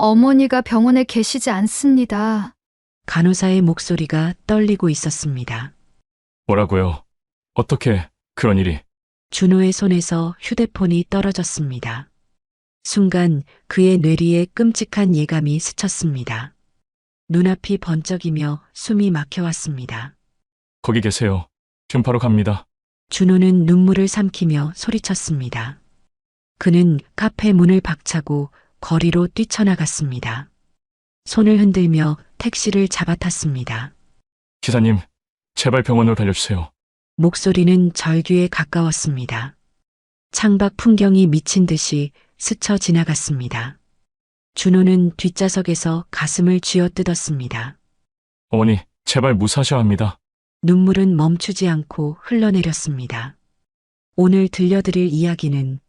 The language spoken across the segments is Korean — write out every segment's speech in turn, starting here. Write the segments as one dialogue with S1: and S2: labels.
S1: 어머니가 병원에 계시지 않습니다.
S2: 간호사의 목소리가 떨리고 있었습니다.
S3: 뭐라고요? 어떻게 그런 일이?
S2: 준호의 손에서 휴대폰이 떨어졌습니다. 순간 그의 뇌리에 끔찍한 예감이 스쳤습니다. 눈앞이 번쩍이며 숨이 막혀왔습니다.
S3: 거기 계세요. 지금 바로 갑니다.
S2: 준호는 눈물을 삼키며 소리쳤습니다. 그는 카페 문을 박차고 거리로 뛰쳐나갔습니다. 손을 흔들며 택시를 잡아탔습니다.
S3: 기사님, 제발 병원으로 달려주세요.
S2: 목소리는 절규에 가까웠습니다. 창밖 풍경이 미친 듯이 스쳐 지나갔습니다. 준호는 뒷좌석에서 가슴을 쥐어뜯었습니다.
S3: 어머니, 제발 무사하셔야 합니다.
S2: 눈물은 멈추지 않고 흘러내렸습니다. 오늘 들려드릴 이야기는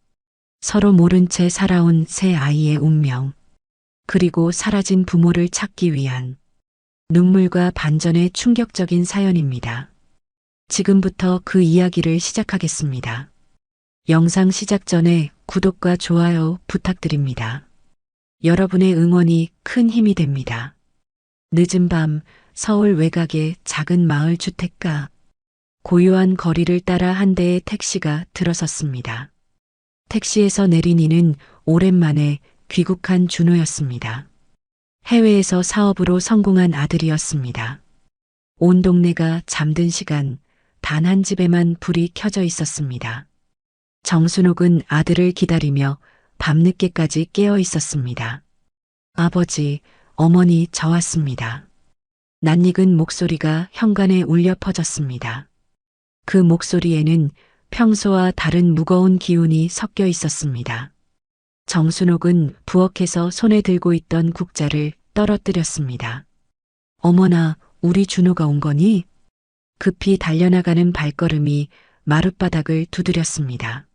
S2: 서로 모른 채 살아온 새 아이의 운명, 그리고 사라진 부모를 찾기 위한 눈물과 반전의 충격적인 사연입니다. 지금부터 그 이야기를 시작하겠습니다. 영상 시작 전에 구독과 좋아요 부탁드립니다. 여러분의 응원이 큰 힘이 됩니다. 늦은 밤 서울 외곽의 작은 마을 주택가, 고요한 거리를 따라 한 대의 택시가 들어섰습니다. 택시에서 내린 이는 오랜만에 귀국한 준호였습니다. 해외에서 사업으로 성공한 아들이었습니다. 온 동네가 잠든 시간 단 한 집에만 불이 켜져 있었습니다. 정순옥은 아들을 기다리며 밤늦게까지 깨어 있었습니다. 아버지, 어머니, 저 왔습니다. 낯익은 목소리가 현관에 울려 퍼졌습니다. 그 목소리에는 평소와 다른 무거운 기운이 섞여 있었습니다. 정순옥은 부엌에서 손에 들고 있던 국자를 떨어뜨렸습니다. 어머나, 우리 준호가 온 거니? 급히 달려나가는 발걸음이 마룻바닥을 두드렸습니다.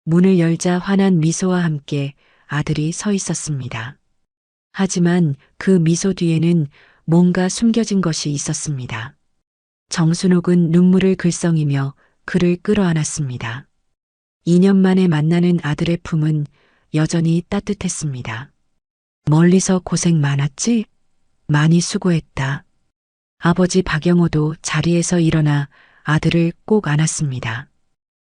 S2: 문을 열자 환한 미소와 함께 아들이 서 있었습니다. 하지만 그 미소 뒤에는 뭔가 숨겨진 것이 있었습니다. 정순옥은 눈물을 글썽이며 그를 끌어안았습니다. 2년 만에 만나는 아들의 품은 여전히 따뜻했습니다. 멀리서 고생 많았지? 많이 수고했다. 아버지 박영호도 자리에서 일어나 아들을 꼭 안았습니다.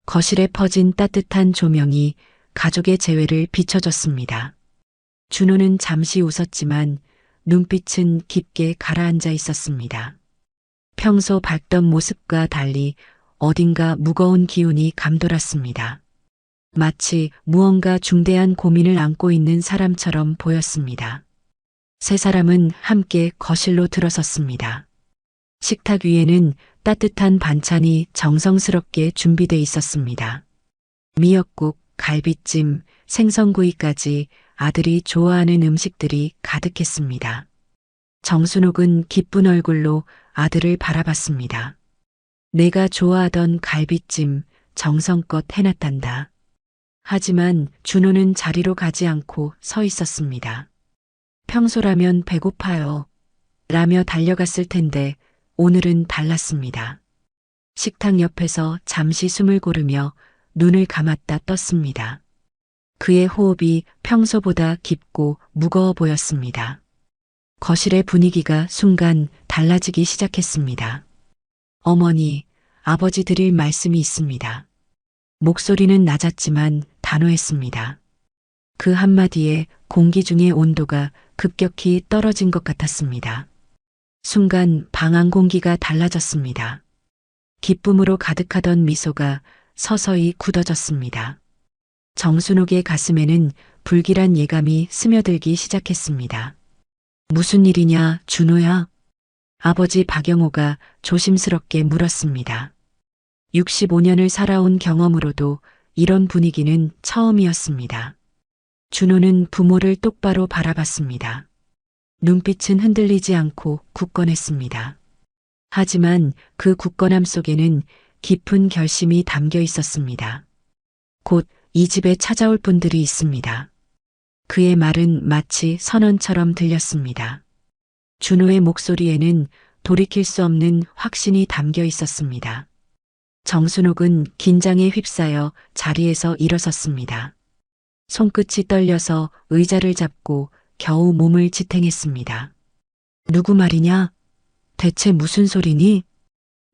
S2: 거실에 퍼진 따뜻한 조명이 가족의 재회를 비춰줬습니다. 준호는 잠시 웃었지만 눈빛은 깊게 가라앉아 있었습니다. 평소 밝던 모습과 달리 어딘가 무거운 기운이 감돌았습니다. 마치 무언가 중대한 고민을 안고 있는 사람처럼 보였습니다. 세 사람은 함께 거실로 들어섰습니다. 식탁 위에는 따뜻한 반찬이 정성스럽게 준비돼 있었습니다. 미역국, 갈비찜, 생선구이까지 아들이 좋아하는 음식들이 가득했습니다. 정순옥은 기쁜 얼굴로 아들을 바라봤습니다. 내가 좋아하던 갈비찜 정성껏 해놨단다. 하지만 준호는 자리로 가지 않고 서 있었습니다. 평소라면 배고파요. 라며 달려갔을 텐데 오늘은 달랐습니다. 식탁 옆에서 잠시 숨을 고르며 눈을 감았다 떴습니다. 그의 호흡이 평소보다 깊고 무거워 보였습니다. 거실의 분위기가 순간 달라지기 시작했습니다. 어머니, 아버지 드릴 말씀이 있습니다. 목소리는 낮았지만 단호했습니다. 그 한마디에 공기 중의 온도가 급격히 떨어진 것 같았습니다. 순간 방 안 공기가 달라졌습니다. 기쁨으로 가득하던 미소가 서서히 굳어졌습니다. 정순옥의 가슴에는 불길한 예감이 스며들기 시작했습니다. 무슨 일이냐, 준호야? 아버지 박영호가 조심스럽게 물었습니다. 65년을 살아온 경험으로도 이런 분위기는 처음이었습니다. 준호는 부모를 똑바로 바라봤습니다. 눈빛은 흔들리지 않고 굳건했습니다. 하지만 그 굳건함 속에는 깊은 결심이 담겨 있었습니다. 곧 이 집에 찾아올 분들이 있습니다. 그의 말은 마치 선언처럼 들렸습니다. 준호의 목소리에는 돌이킬 수 없는 확신이 담겨 있었습니다. 정순옥은 긴장에 휩싸여 자리에서 일어섰습니다. 손끝이 떨려서 의자를 잡고 겨우 몸을 지탱했습니다. 누구 말이냐? 대체 무슨 소리니?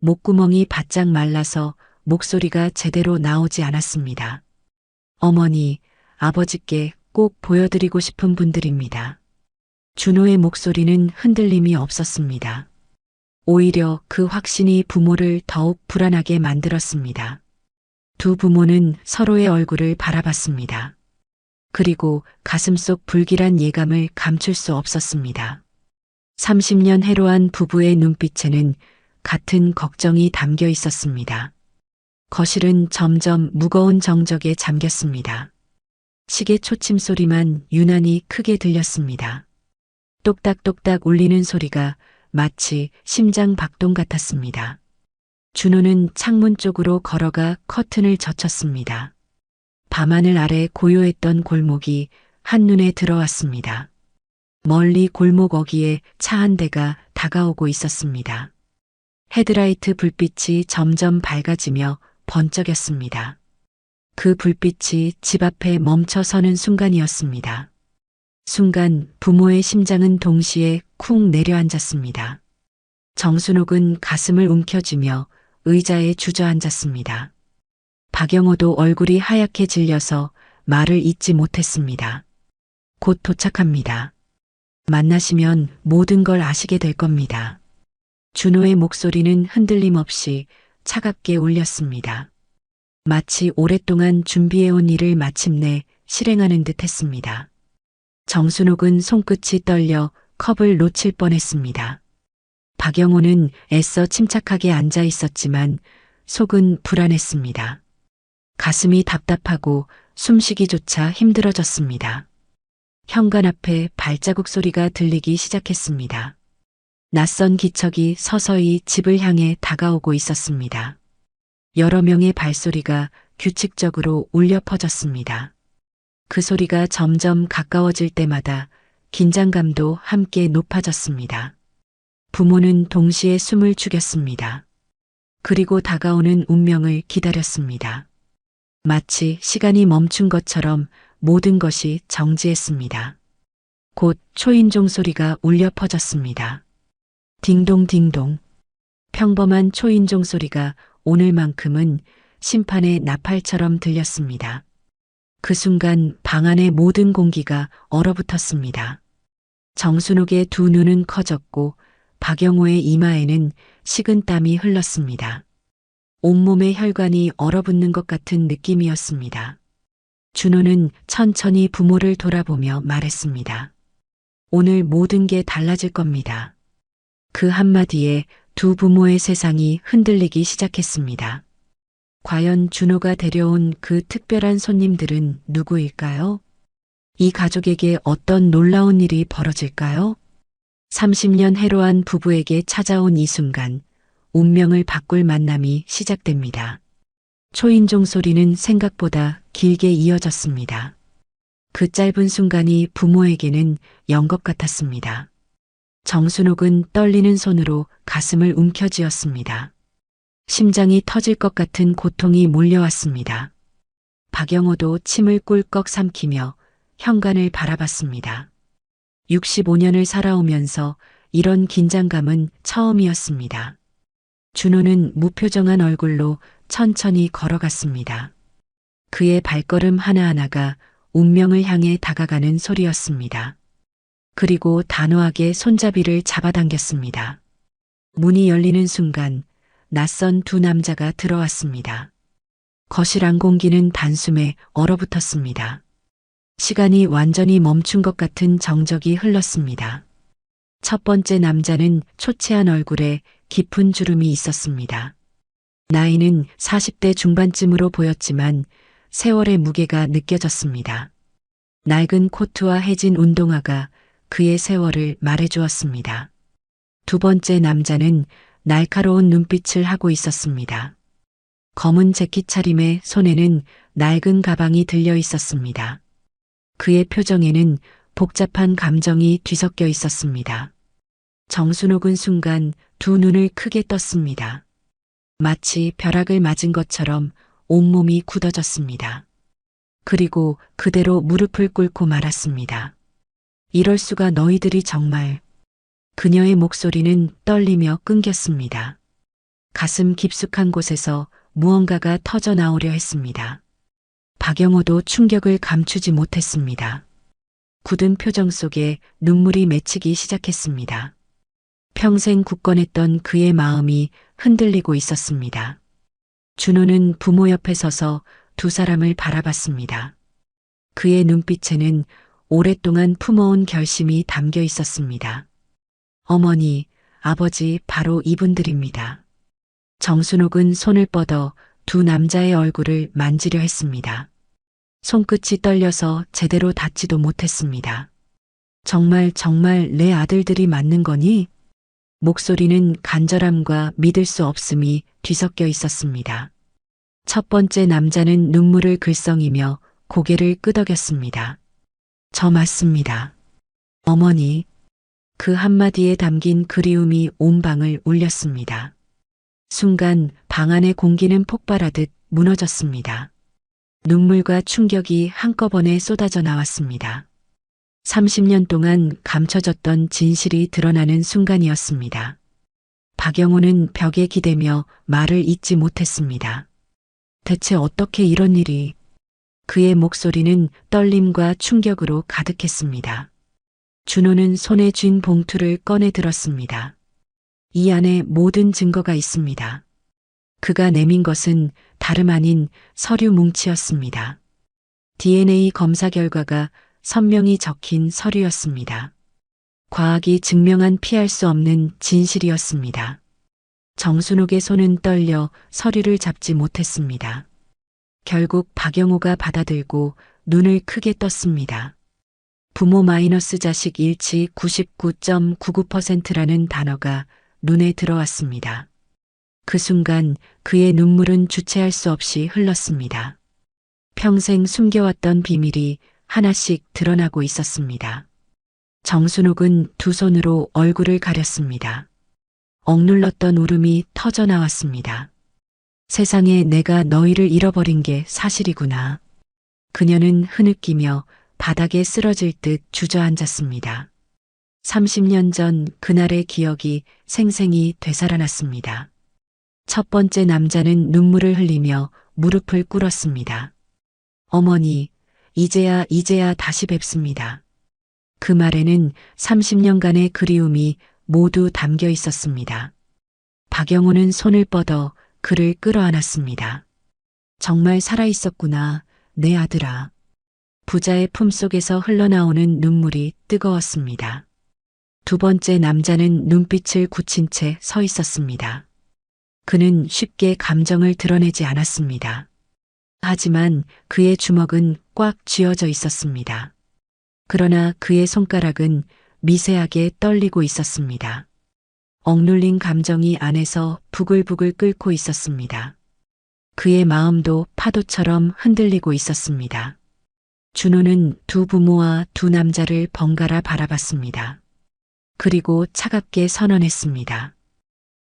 S2: 목구멍이 바짝 말라서 목소리가 제대로 나오지 않았습니다. 어머니, 아버지께 꼭 보여드리고 싶은 분들입니다. 준호의 목소리는 흔들림이 없었습니다. 오히려 그 확신이 부모를 더욱 불안하게 만들었습니다. 두 부모는 서로의 얼굴을 바라봤습니다. 그리고 가슴속 불길한 예감을 감출 수 없었습니다. 30년 해로한 부부의 눈빛에는 같은 걱정이 담겨 있었습니다. 거실은 점점 무거운 정적에 잠겼습니다. 시계 초침 소리만 유난히 크게 들렸습니다. 똑딱똑딱 울리는 소리가 마치 심장 박동 같았습니다. 준호는 창문 쪽으로 걸어가 커튼을 젖혔습니다. 밤하늘 아래 고요했던 골목이 한눈에 들어왔습니다. 멀리 골목 어귀에 차 한 대가 다가오고 있었습니다. 헤드라이트 불빛이 점점 밝아지며 번쩍였습니다. 그 불빛이 집 앞에 멈춰 서는 순간이었습니다. 순간 부모의 심장은 동시에 쿵 내려앉았습니다. 정순옥은 가슴을 움켜쥐며 의자에 주저앉았습니다. 박영호도 얼굴이 하얗게 질려서 말을 잇지 못했습니다. 곧 도착합니다. 만나시면 모든 걸 아시게 될 겁니다. 준호의 목소리는 흔들림 없이 차갑게 울렸습니다. 마치 오랫동안 준비해온 일을 마침내 실행하는 듯 했습니다. 정순옥은 손끝이 떨려 컵을 놓칠 뻔했습니다. 박영호는 애써 침착하게 앉아 있었지만 속은 불안했습니다. 가슴이 답답하고 숨쉬기조차 힘들어졌습니다. 현관 앞에 발자국 소리가 들리기 시작했습니다. 낯선 기척이 서서히 집을 향해 다가오고 있었습니다. 여러 명의 발소리가 규칙적으로 울려 퍼졌습니다. 그 소리가 점점 가까워질 때마다 긴장감도 함께 높아졌습니다. 부모는 동시에 숨을 죽였습니다. 그리고 다가오는 운명을 기다렸습니다. 마치 시간이 멈춘 것처럼 모든 것이 정지했습니다. 곧 초인종 소리가 울려 퍼졌습니다. 딩동딩동. 평범한 초인종 소리가 오늘만큼은 심판의 나팔처럼 들렸습니다. 그 순간 방 안의 모든 공기가 얼어붙었습니다. 정순옥의 두 눈은 커졌고 박영호의 이마에는 식은 땀이 흘렀습니다. 온몸의 혈관이 얼어붙는 것 같은 느낌이었습니다. 준호는 천천히 부모를 돌아보며 말했습니다. 오늘 모든 게 달라질 겁니다. 그 한마디에 두 부모의 세상이 흔들리기 시작했습니다. 과연 준호가 데려온 그 특별한 손님들은 누구일까요? 이 가족에게 어떤 놀라운 일이 벌어질까요? 30년 해로한 부부에게 찾아온 이 순간, 운명을 바꿀 만남이 시작됩니다. 초인종 소리는 생각보다 길게 이어졌습니다. 그 짧은 순간이 부모에게는 연것 같았습니다. 정순옥은 떨리는 손으로 가슴을 움켜쥐었습니다. 심장이 터질 것 같은 고통이 몰려왔습니다. 박영호도 침을 꿀꺽 삼키며 현관을 바라봤습니다. 65년을 살아오면서 이런 긴장감은 처음이었습니다. 준호는 무표정한 얼굴로 천천히 걸어갔습니다. 그의 발걸음 하나하나가 운명을 향해 다가가는 소리였습니다. 그리고 단호하게 손잡이를 잡아당겼습니다. 문이 열리는 순간 낯선 두 남자가 들어왔습니다. 거실 안 공기는 단숨에 얼어붙었습니다. 시간이 완전히 멈춘 것 같은 정적이 흘렀습니다. 첫 번째 남자는 초췌한 얼굴에 깊은 주름이 있었습니다. 나이는 40대 중반쯤으로 보였지만 세월의 무게가 느껴졌습니다. 낡은 코트와 해진 운동화가 그의 세월을 말해주었습니다. 두 번째 남자는 날카로운 눈빛을 하고 있었습니다. 검은 재킷 차림에 손에는 낡은 가방이 들려 있었습니다. 그의 표정에는 복잡한 감정이 뒤섞여 있었습니다. 정순옥은 순간 두 눈을 크게 떴습니다. 마치 벼락을 맞은 것처럼 온몸이 굳어졌습니다. 그리고 그대로 무릎을 꿇고 말았습니다. 이럴 수가 너희들이 정말. 그녀의 목소리는 떨리며 끊겼습니다. 가슴 깊숙한 곳에서 무언가가 터져 나오려 했습니다. 박영호도 충격을 감추지 못했습니다. 굳은 표정 속에 눈물이 맺히기 시작했습니다. 평생 굳건했던 그의 마음이 흔들리고 있었습니다. 준호는 부모 옆에 서서 두 사람을 바라봤습니다. 그의 눈빛에는 오랫동안 품어온 결심이 담겨 있었습니다. 어머니, 아버지, 바로 이분들입니다. 정순옥은 손을 뻗어 두 남자의 얼굴을 만지려 했습니다. 손끝이 떨려서 제대로 닿지도 못했습니다. 정말 내 아들들이 맞는 거니? 목소리는 간절함과 믿을 수 없음이 뒤섞여 있었습니다. 첫 번째 남자는 눈물을 글썽이며 고개를 끄덕였습니다. 저 맞습니다. 어머니. 그 한마디에 담긴 그리움이 온 방을 울렸습니다. 순간 방 안의 공기는 폭발하듯 무너졌습니다. 눈물과 충격이 한꺼번에 쏟아져 나왔습니다. 30년 동안 감춰졌던 진실이 드러나는 순간이었습니다. 박영호는 벽에 기대며 말을 잇지 못했습니다. 대체 어떻게 이런 일이? 그의 목소리는 떨림과 충격으로 가득했습니다. 준호는 손에 쥔 봉투를 꺼내 들었습니다. 이 안에 모든 증거가 있습니다. 그가 내민 것은 다름 아닌 서류 뭉치였습니다. DNA 검사 결과가 선명히 적힌 서류였습니다. 과학이 증명한 피할 수 없는 진실이었습니다. 정순옥의 손은 떨려 서류를 잡지 못했습니다. 결국 박영호가 받아들고 눈을 크게 떴습니다. 부모 마이너스 자식 일치 99.99%라는 단어가 눈에 들어왔습니다. 그 순간 그의 눈물은 주체할 수 없이 흘렀습니다. 평생 숨겨왔던 비밀이 하나씩 드러나고 있었습니다. 정순옥은 두 손으로 얼굴을 가렸습니다. 억눌렀던 울음이 터져 나왔습니다. 세상에 내가 너희를 잃어버린 게 사실이구나. 그녀는 흐느끼며 바닥에 쓰러질 듯 주저앉았습니다. 30년 전 그날의 기억이 생생히 되살아났습니다. 첫 번째 남자는 눈물을 흘리며 무릎을 꿇었습니다. 어머니, 이제야 다시 뵙습니다. 그 말에는 30년간의 그리움이 모두 담겨 있었습니다. 박영호는 손을 뻗어 그를 끌어안았습니다. 정말 살아있었구나, 내 아들아. 부자의 품속에서 흘러나오는 눈물이 뜨거웠습니다. 두 번째 남자는 눈빛을 굳힌 채 서 있었습니다. 그는 쉽게 감정을 드러내지 않았습니다. 하지만 그의 주먹은 꽉 쥐어져 있었습니다. 그러나 그의 손가락은 미세하게 떨리고 있었습니다. 억눌린 감정이 안에서 부글부글 끓고 있었습니다. 그의 마음도 파도처럼 흔들리고 있었습니다. 준호는 두 부모와 두 남자를 번갈아 바라봤습니다. 그리고 차갑게 선언했습니다.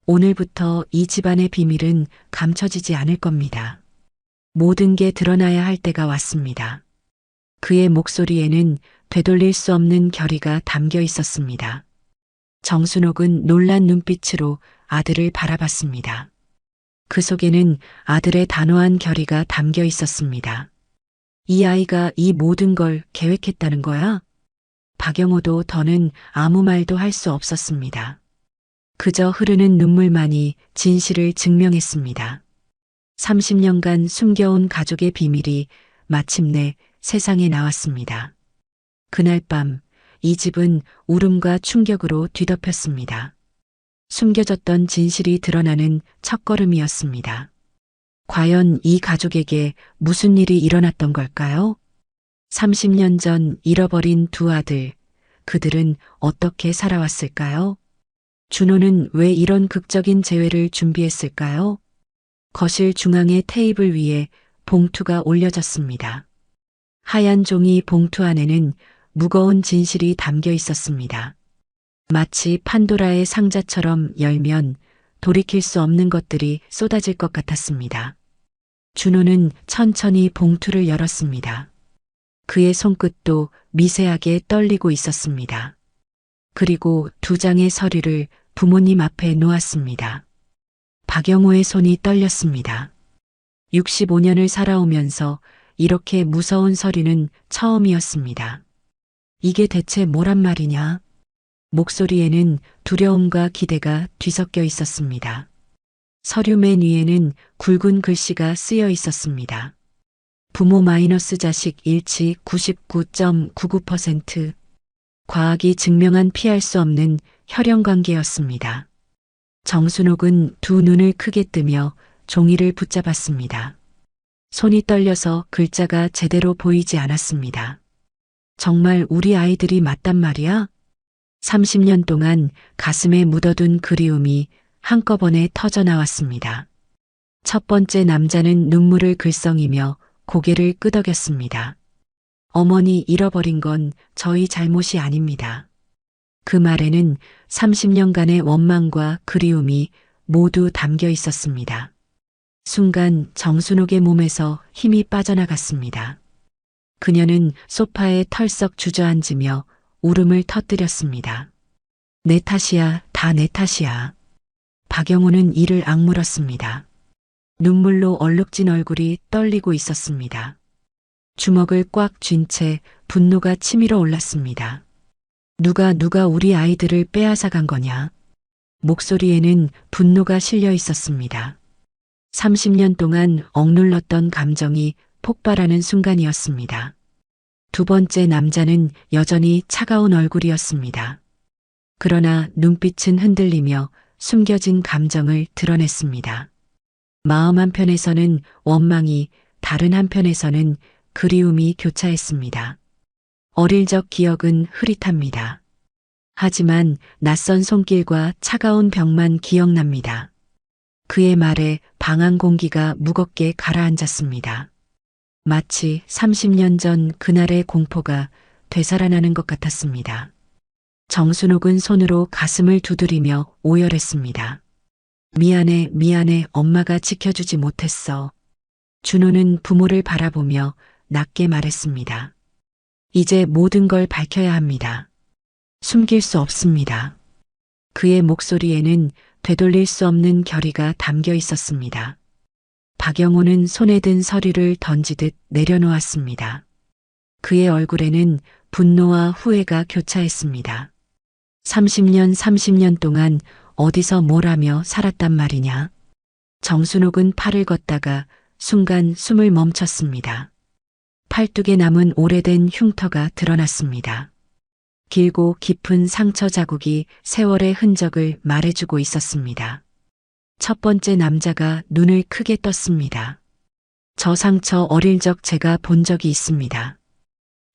S2: 오늘부터 이 집안의 비밀은 감춰지지 않을 겁니다. 모든 게 드러나야 할 때가 왔습니다. 그의 목소리에는 되돌릴 수 없는 결의가 담겨 있었습니다. 정순옥은 놀란 눈빛으로 아들을 바라봤습니다. 그 속에는 아들의 단호한 결의가 담겨 있었습니다. 이 아이가 이 모든 걸 계획했다는 거야? 박영호도 더는 아무 말도 할 수 없었습니다. 그저 흐르는 눈물만이 진실을 증명했습니다. 30년간 숨겨온 가족의 비밀이 마침내 세상에 나왔습니다. 그날 밤 이 집은 울음과 충격으로 뒤덮였습니다. 숨겨졌던 진실이 드러나는 첫걸음이었습니다. 과연 이 가족에게 무슨 일이 일어났던 걸까요? 30년 전 잃어버린 두 아들, 그들은 어떻게 살아왔을까요? 준호는 왜 이런 극적인 재회를 준비했을까요? 거실 중앙의 테이블 위에 봉투가 올려졌습니다. 하얀 종이 봉투 안에는 무거운 진실이 담겨 있었습니다. 마치 판도라의 상자처럼 열면 돌이킬 수 없는 것들이 쏟아질 것 같았습니다. 준호는 천천히 봉투를 열었습니다. 그의 손끝도 미세하게 떨리고 있었습니다. 그리고 두 장의 서류를 부모님 앞에 놓았습니다. 박영호의 손이 떨렸습니다. 65년을 살아오면서 이렇게 무서운 서류는 처음이었습니다. 이게 대체 뭐란 말이냐? 목소리에는 두려움과 기대가 뒤섞여 있었습니다. 서류 맨 위에는 굵은 글씨가 쓰여 있었습니다. 부모 마이너스 자식 일치 99.99%. 과학이 증명한 피할 수 없는 혈연 관계였습니다. 정순옥은 두 눈을 크게 뜨며 종이를 붙잡았습니다. 손이 떨려서 글자가 제대로 보이지 않았습니다. 정말 우리 아이들이 맞단 말이야? 30년 동안 가슴에 묻어둔 그리움이 한꺼번에 터져 나왔습니다. 첫 번째 남자는 눈물을 글썽이며 고개를 끄덕였습니다. 어머니, 잃어버린 건 저희 잘못이 아닙니다. 그 말에는 30년간의 원망과 그리움이 모두 담겨 있었습니다. 순간 정순옥의 몸에서 힘이 빠져나갔습니다. 그녀는 소파에 털썩 주저앉으며 울음을 터뜨렸습니다. 내 탓이야, 다 내 탓이야. 박영호는 이를 악물었습니다. 눈물로 얼룩진 얼굴이 떨리고 있었습니다. 주먹을 꽉 쥔 채 분노가 치밀어 올랐습니다. 누가 우리 아이들을 빼앗아 간 거냐? 목소리에는 분노가 실려 있었습니다. 30년 동안 억눌렀던 감정이 폭발하는 순간이었습니다. 두 번째 남자는 여전히 차가운 얼굴이었습니다. 그러나 눈빛은 흔들리며 숨겨진 감정을 드러냈습니다. 마음 한편에서는 원망이, 다른 한편에서는 그리움이 교차했습니다. 어릴 적 기억은 흐릿합니다. 하지만 낯선 손길과 차가운 벽만 기억납니다. 그의 말에 방한 공기가 무겁게 가라앉았습니다. 마치 30년 전 그날의 공포가 되살아나는 것 같았습니다. 정순옥은 손으로 가슴을 두드리며 오열했습니다. 미안해, 미안해, 엄마가 지켜주지 못했어. 준호는 부모를 바라보며 낮게 말했습니다. 이제 모든 걸 밝혀야 합니다. 숨길 수 없습니다. 그의 목소리에는 되돌릴 수 없는 결의가 담겨 있었습니다. 박영호는 손에 든 서류를 던지듯 내려놓았습니다. 그의 얼굴에는 분노와 후회가 교차했습니다. 30년 동안 어디서 뭘 하며 살았단 말이냐? 정순옥은 팔을 걷다가 순간 숨을 멈췄습니다. 팔뚝에 남은 오래된 흉터가 드러났습니다. 길고 깊은 상처 자국이 세월의 흔적을 말해주고 있었습니다. 첫 번째 남자가 눈을 크게 떴습니다. 저 상처 어릴 적 제가 본 적이 있습니다.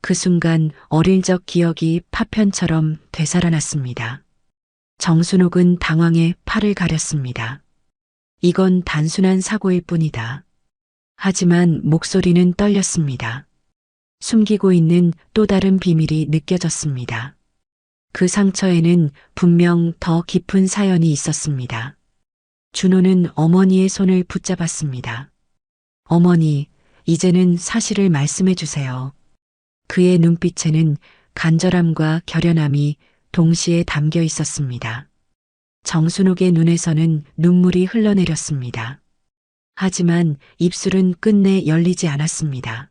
S2: 그 순간 어릴 적 기억이 파편처럼 되살아났습니다. 정순옥은 당황해 팔을 가렸습니다. 이건 단순한 사고일 뿐이다. 하지만 목소리는 떨렸습니다. 숨기고 있는 또 다른 비밀이 느껴졌습니다. 그 상처에는 분명 더 깊은 사연이 있었습니다. 준호는 어머니의 손을 붙잡았습니다. 어머니, 이제는 사실을 말씀해 주세요. 그의 눈빛에는 간절함과 결연함이 동시에 담겨 있었습니다. 정순옥의 눈에서는 눈물이 흘러내렸습니다. 하지만 입술은 끝내 열리지 않았습니다.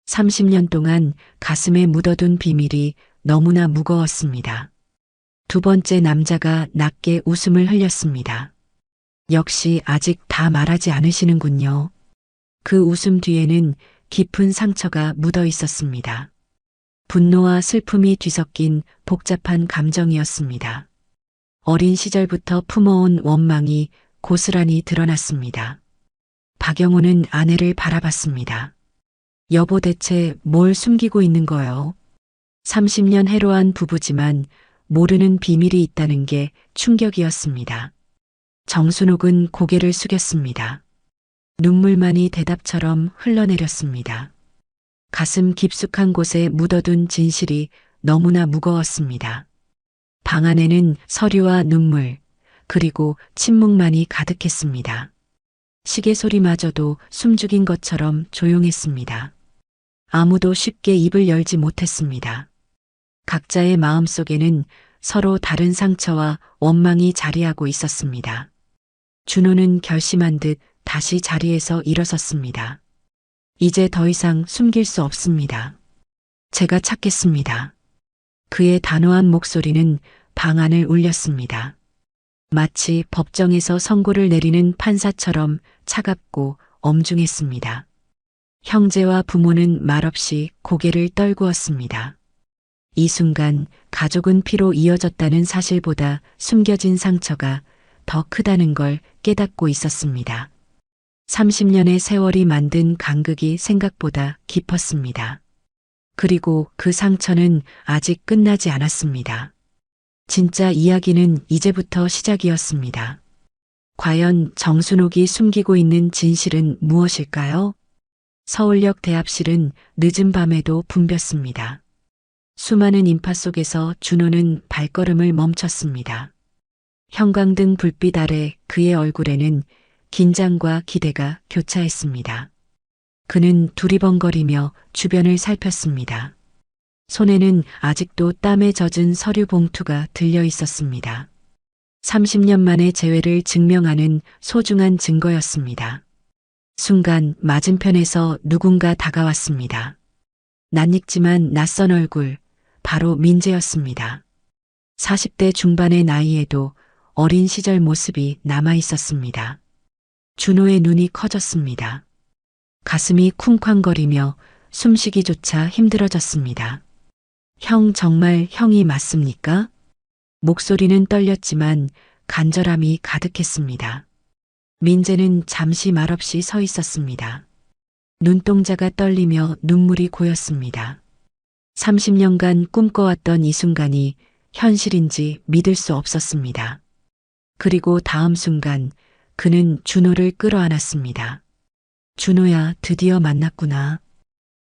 S2: 30년 동안 가슴에 묻어둔 비밀이 너무나 무거웠습니다. 두 번째 남자가 낮게 웃음을 흘렸습니다. 역시 아직 다 말하지 않으시는군요. 그 웃음 뒤에는 깊은 상처가 묻어 있었습니다. 분노와 슬픔이 뒤섞인 복잡한 감정이었습니다. 어린 시절부터 품어온 원망이 고스란히 드러났습니다. 박영호는 아내를 바라봤습니다. 여보, 대체 뭘 숨기고 있는 거요? 30년 해로한 부부지만 모르는 비밀이 있다는 게 충격이었습니다. 정순옥은 고개를 숙였습니다. 눈물만이 대답처럼 흘러내렸습니다. 가슴 깊숙한 곳에 묻어둔 진실이 너무나 무거웠습니다. 방 안에는 서류와 눈물, 그리고 침묵만이 가득했습니다. 시계 소리마저도 숨죽인 것처럼 조용했습니다. 아무도 쉽게 입을 열지 못했습니다. 각자의 마음속에는 서로 다른 상처와 원망이 자리하고 있었습니다. 준호는 결심한 듯 다시 자리에서 일어섰습니다. 이제 더 이상 숨길 수 없습니다. 제가 찾겠습니다. 그의 단호한 목소리는 방안을 울렸습니다. 마치 법정에서 선고를 내리는 판사처럼 차갑고 엄중했습니다. 형제와 부모는 말없이 고개를 떨구었습니다. 이 순간 가족은 피로 이어졌다는 사실보다 숨겨진 상처가 더 크다는 걸 깨닫고 있었습니다. 30년의 세월이 만든 간극이 생각보다 깊었습니다. 그리고 그 상처는 아직 끝나지 않았습니다. 진짜 이야기는 이제부터 시작이었습니다. 과연 정순옥이 숨기고 있는 진실은 무엇일까요? 서울역 대합실은 늦은 밤에도 붐볐습니다. 수많은 인파 속에서 준호는 발걸음을 멈췄습니다. 형광등 불빛 아래 그의 얼굴에는 긴장과 기대가 교차했습니다. 그는 두리번거리며 주변을 살폈습니다. 손에는 아직도 땀에 젖은 서류 봉투가 들려 있었습니다. 30년 만의 재회를 증명하는 소중한 증거였습니다. 순간 맞은편에서 누군가 다가왔습니다. 낯익지만 낯선 얼굴, 바로 민재였습니다. 40대 중반의 나이에도 어린 시절 모습이 남아 있었습니다. 준호의 눈이 커졌습니다. 가슴이 쿵쾅거리며 숨쉬기조차 힘들어졌습니다. 형 정말 형이 맞습니까? 목소리는 떨렸지만 간절함이 가득했습니다. 민재는 잠시 말없이 서 있었습니다. 눈동자가 떨리며 눈물이 고였습니다. 30년간 꿈꿔왔던 이 순간이 현실인지 믿을 수 없었습니다. 그리고 다음 순간 그는 준호를 끌어안았습니다. 준호야, 드디어 만났구나.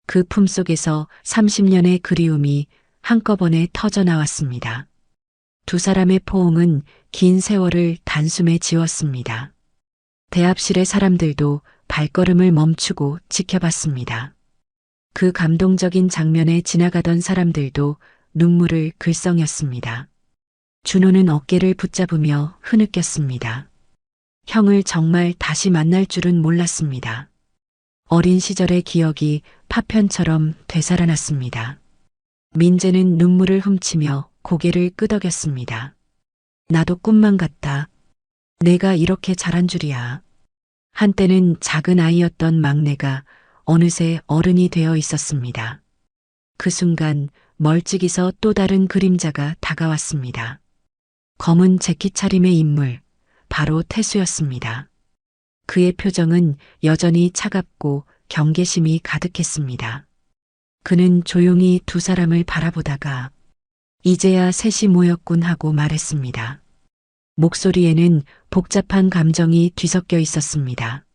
S2: 그 품속에서 30년의 그리움이 한꺼번에 터져 나왔습니다. 두 사람의 포옹은 긴 세월을 단숨에 지웠습니다. 대합실의 사람들도 발걸음을 멈추고 지켜봤습니다. 그 감동적인 장면에 지나가던 사람들도 눈물을 글썽였습니다. 준호는 어깨를 붙잡으며 흐느꼈습니다. 형을 정말 다시 만날 줄은 몰랐습니다. 어린 시절의 기억이 파편처럼 되살아났습니다. 민재는 눈물을 훔치며 고개를 끄덕였습니다. 나도 꿈만 같다. 내가 이렇게 자란 줄이야. 한때는 작은 아이였던 막내가 어느새 어른이 되어 있었습니다. 그 순간 멀찍이서 또 다른 그림자가 다가왔습니다. 검은 재킷 차림의 인물, 바로 태수였습니다. 그의 표정은 여전히 차갑고 경계심이 가득했습니다. 그는 조용히 두 사람을 바라보다가 이제야 셋이 모였군 하고 말했습니다. 목소리에는 복잡한 감정이 뒤섞여 있었습니다.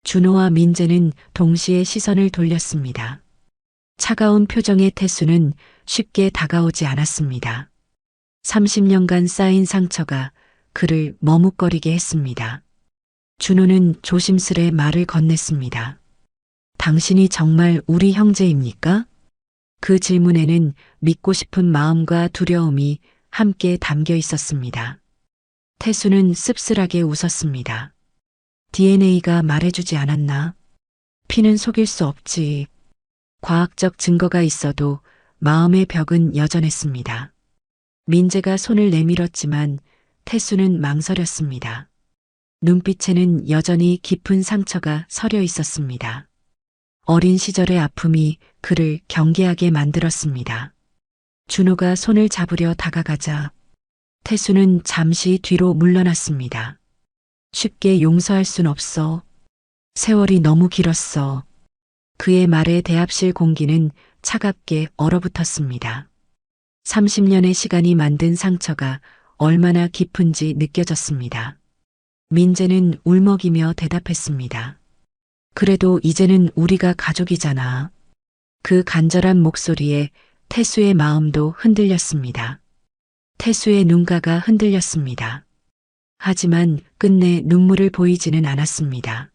S2: 준호와 민재는 동시에 시선을 돌렸습니다. 차가운 표정의 태수는 쉽게 다가오지 않았습니다. 30년간 쌓인 상처가 그를 머뭇거리게 했습니다. 준호는 조심스레 말을 건넸습니다. 당신이 정말 우리 형제입니까? 그 질문에는 믿고 싶은 마음과 두려움이 함께 담겨 있었습니다. 태수는 씁쓸하게 웃었습니다. DNA가 말해주지 않았나? 피는 속일 수 없지. 과학적 증거가 있어도 마음의 벽은 여전했습니다. 민재가 손을 내밀었지만 태수는 망설였습니다. 눈빛에는 여전히 깊은 상처가 서려 있었습니다. 어린 시절의 아픔이 그를 경계하게 만들었습니다. 준호가 손을 잡으려 다가가자 태수는 잠시 뒤로 물러났습니다. 쉽게 용서할 순 없어. 세월이 너무 길었어. 그의 말에 대합실 공기는 차갑게 얼어붙었습니다. 30년의 시간이 만든 상처가 얼마나 깊은지 느껴졌습니다. 민재는 울먹이며 대답했습니다. 그래도 이제는 우리가 가족이잖아. 그 간절한 목소리에 태수의 마음도 흔들렸습니다. 태수의 눈가가 흔들렸습니다. 하지만 끝내 눈물을 보이지는 않았습니다.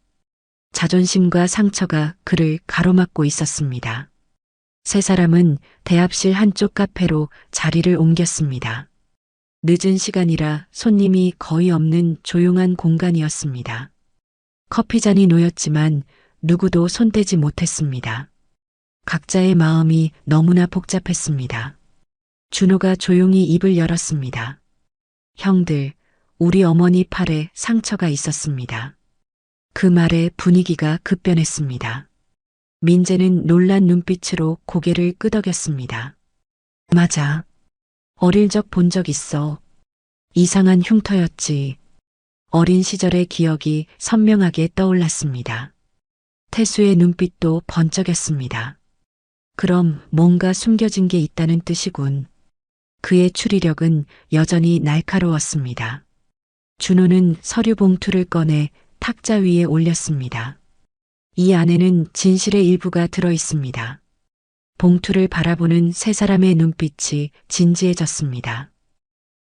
S2: 자존심과 상처가 그를 가로막고 있었습니다. 세 사람은 대합실 한쪽 카페로 자리를 옮겼습니다. 늦은 시간이라 손님이 거의 없는 조용한 공간이었습니다. 커피잔이 놓였지만 누구도 손대지 못했습니다. 각자의 마음이 너무나 복잡했습니다. 준호가 조용히 입을 열었습니다. 형들, 우리 어머니 팔에 상처가 있었습니다. 그 말에 분위기가 급변했습니다. 민재는 놀란 눈빛으로 고개를 끄덕였습니다. 맞아. 어릴 적 본 적 있어. 이상한 흉터였지. 어린 시절의 기억이 선명하게 떠올랐습니다. 태수의 눈빛도 번쩍였습니다. 그럼 뭔가 숨겨진 게 있다는 뜻이군. 그의 추리력은 여전히 날카로웠습니다. 준호는 서류 봉투를 꺼내 탁자 위에 올렸습니다. 이 안에는 진실의 일부가 들어 있습니다. 봉투를 바라보는 세 사람의 눈빛이 진지해졌습니다.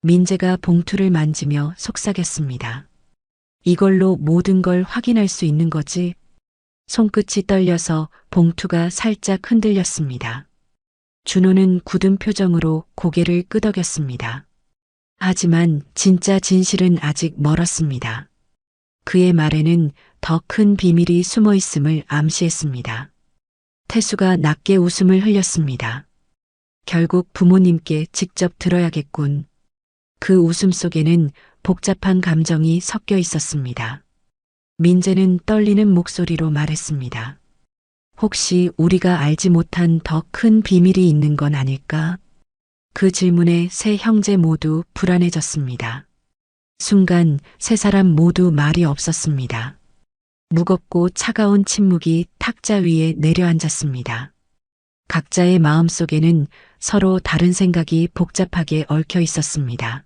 S2: 민재가 봉투를 만지며 속삭였습니다. 이걸로 모든 걸 확인할 수 있는 거지? 손끝이 떨려서 봉투가 살짝 흔들렸습니다. 준호는 굳은 표정으로 고개를 끄덕였습니다. 하지만 진짜 진실은 아직 멀었습니다. 그의 말에는 더 큰 비밀이 숨어 있음을 암시했습니다. 태수가 낮게 웃음을 흘렸습니다. 결국 부모님께 직접 들어야겠군. 그 웃음 속에는 복잡한 감정이 섞여 있었습니다. 민재는 떨리는 목소리로 말했습니다. 혹시 우리가 알지 못한 더 큰 비밀이 있는 건 아닐까? 그 질문에 세 형제 모두 불안해졌습니다. 순간 세 사람 모두 말이 없었습니다. 무겁고 차가운 침묵이 탁자 위에 내려앉았습니다. 각자의 마음속에는 서로 다른 생각이 복잡하게 얽혀 있었습니다.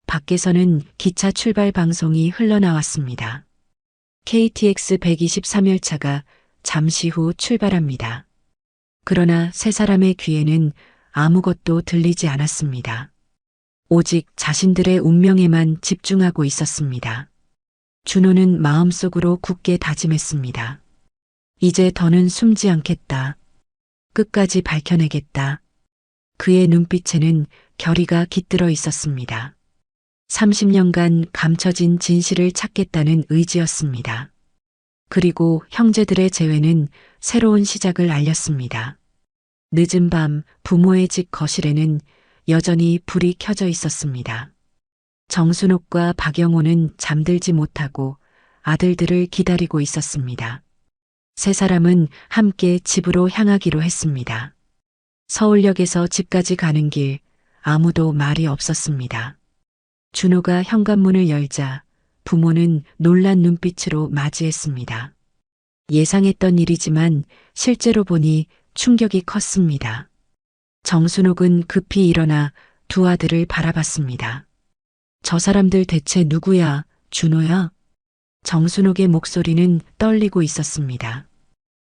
S2: 밖에서는 기차 출발 방송이 흘러나왔습니다. KTX 123열차가 잠시 후 출발합니다. 그러나 세 사람의 귀에는 아무것도 들리지 않았습니다. 오직 자신들의 운명에만 집중하고 있었습니다. 준호는 마음속으로 굳게 다짐했습니다. 이제 더는 숨지 않겠다. 끝까지 밝혀내겠다. 그의 눈빛에는 결의가 깃들어 있었습니다. 30년간 감춰진 진실을 찾겠다는 의지였습니다. 그리고 형제들의 재회는 새로운 시작을 알렸습니다. 늦은 밤 부모의 집 거실에는 여전히 불이 켜져 있었습니다. 정순옥과 박영호는 잠들지 못하고 아들들을 기다리고 있었습니다. 세 사람은 함께 집으로 향하기로 했습니다. 서울역에서 집까지 가는 길 아무도 말이 없었습니다. 준호가 현관문을 열자 부모는 놀란 눈빛으로 맞이했습니다. 예상했던 일이지만 실제로 보니 충격이 컸습니다. 정순옥은 급히 일어나 두 아들을 바라봤습니다. 저 사람들 대체 누구야? 준호야? 정순옥의 목소리는 떨리고 있었습니다.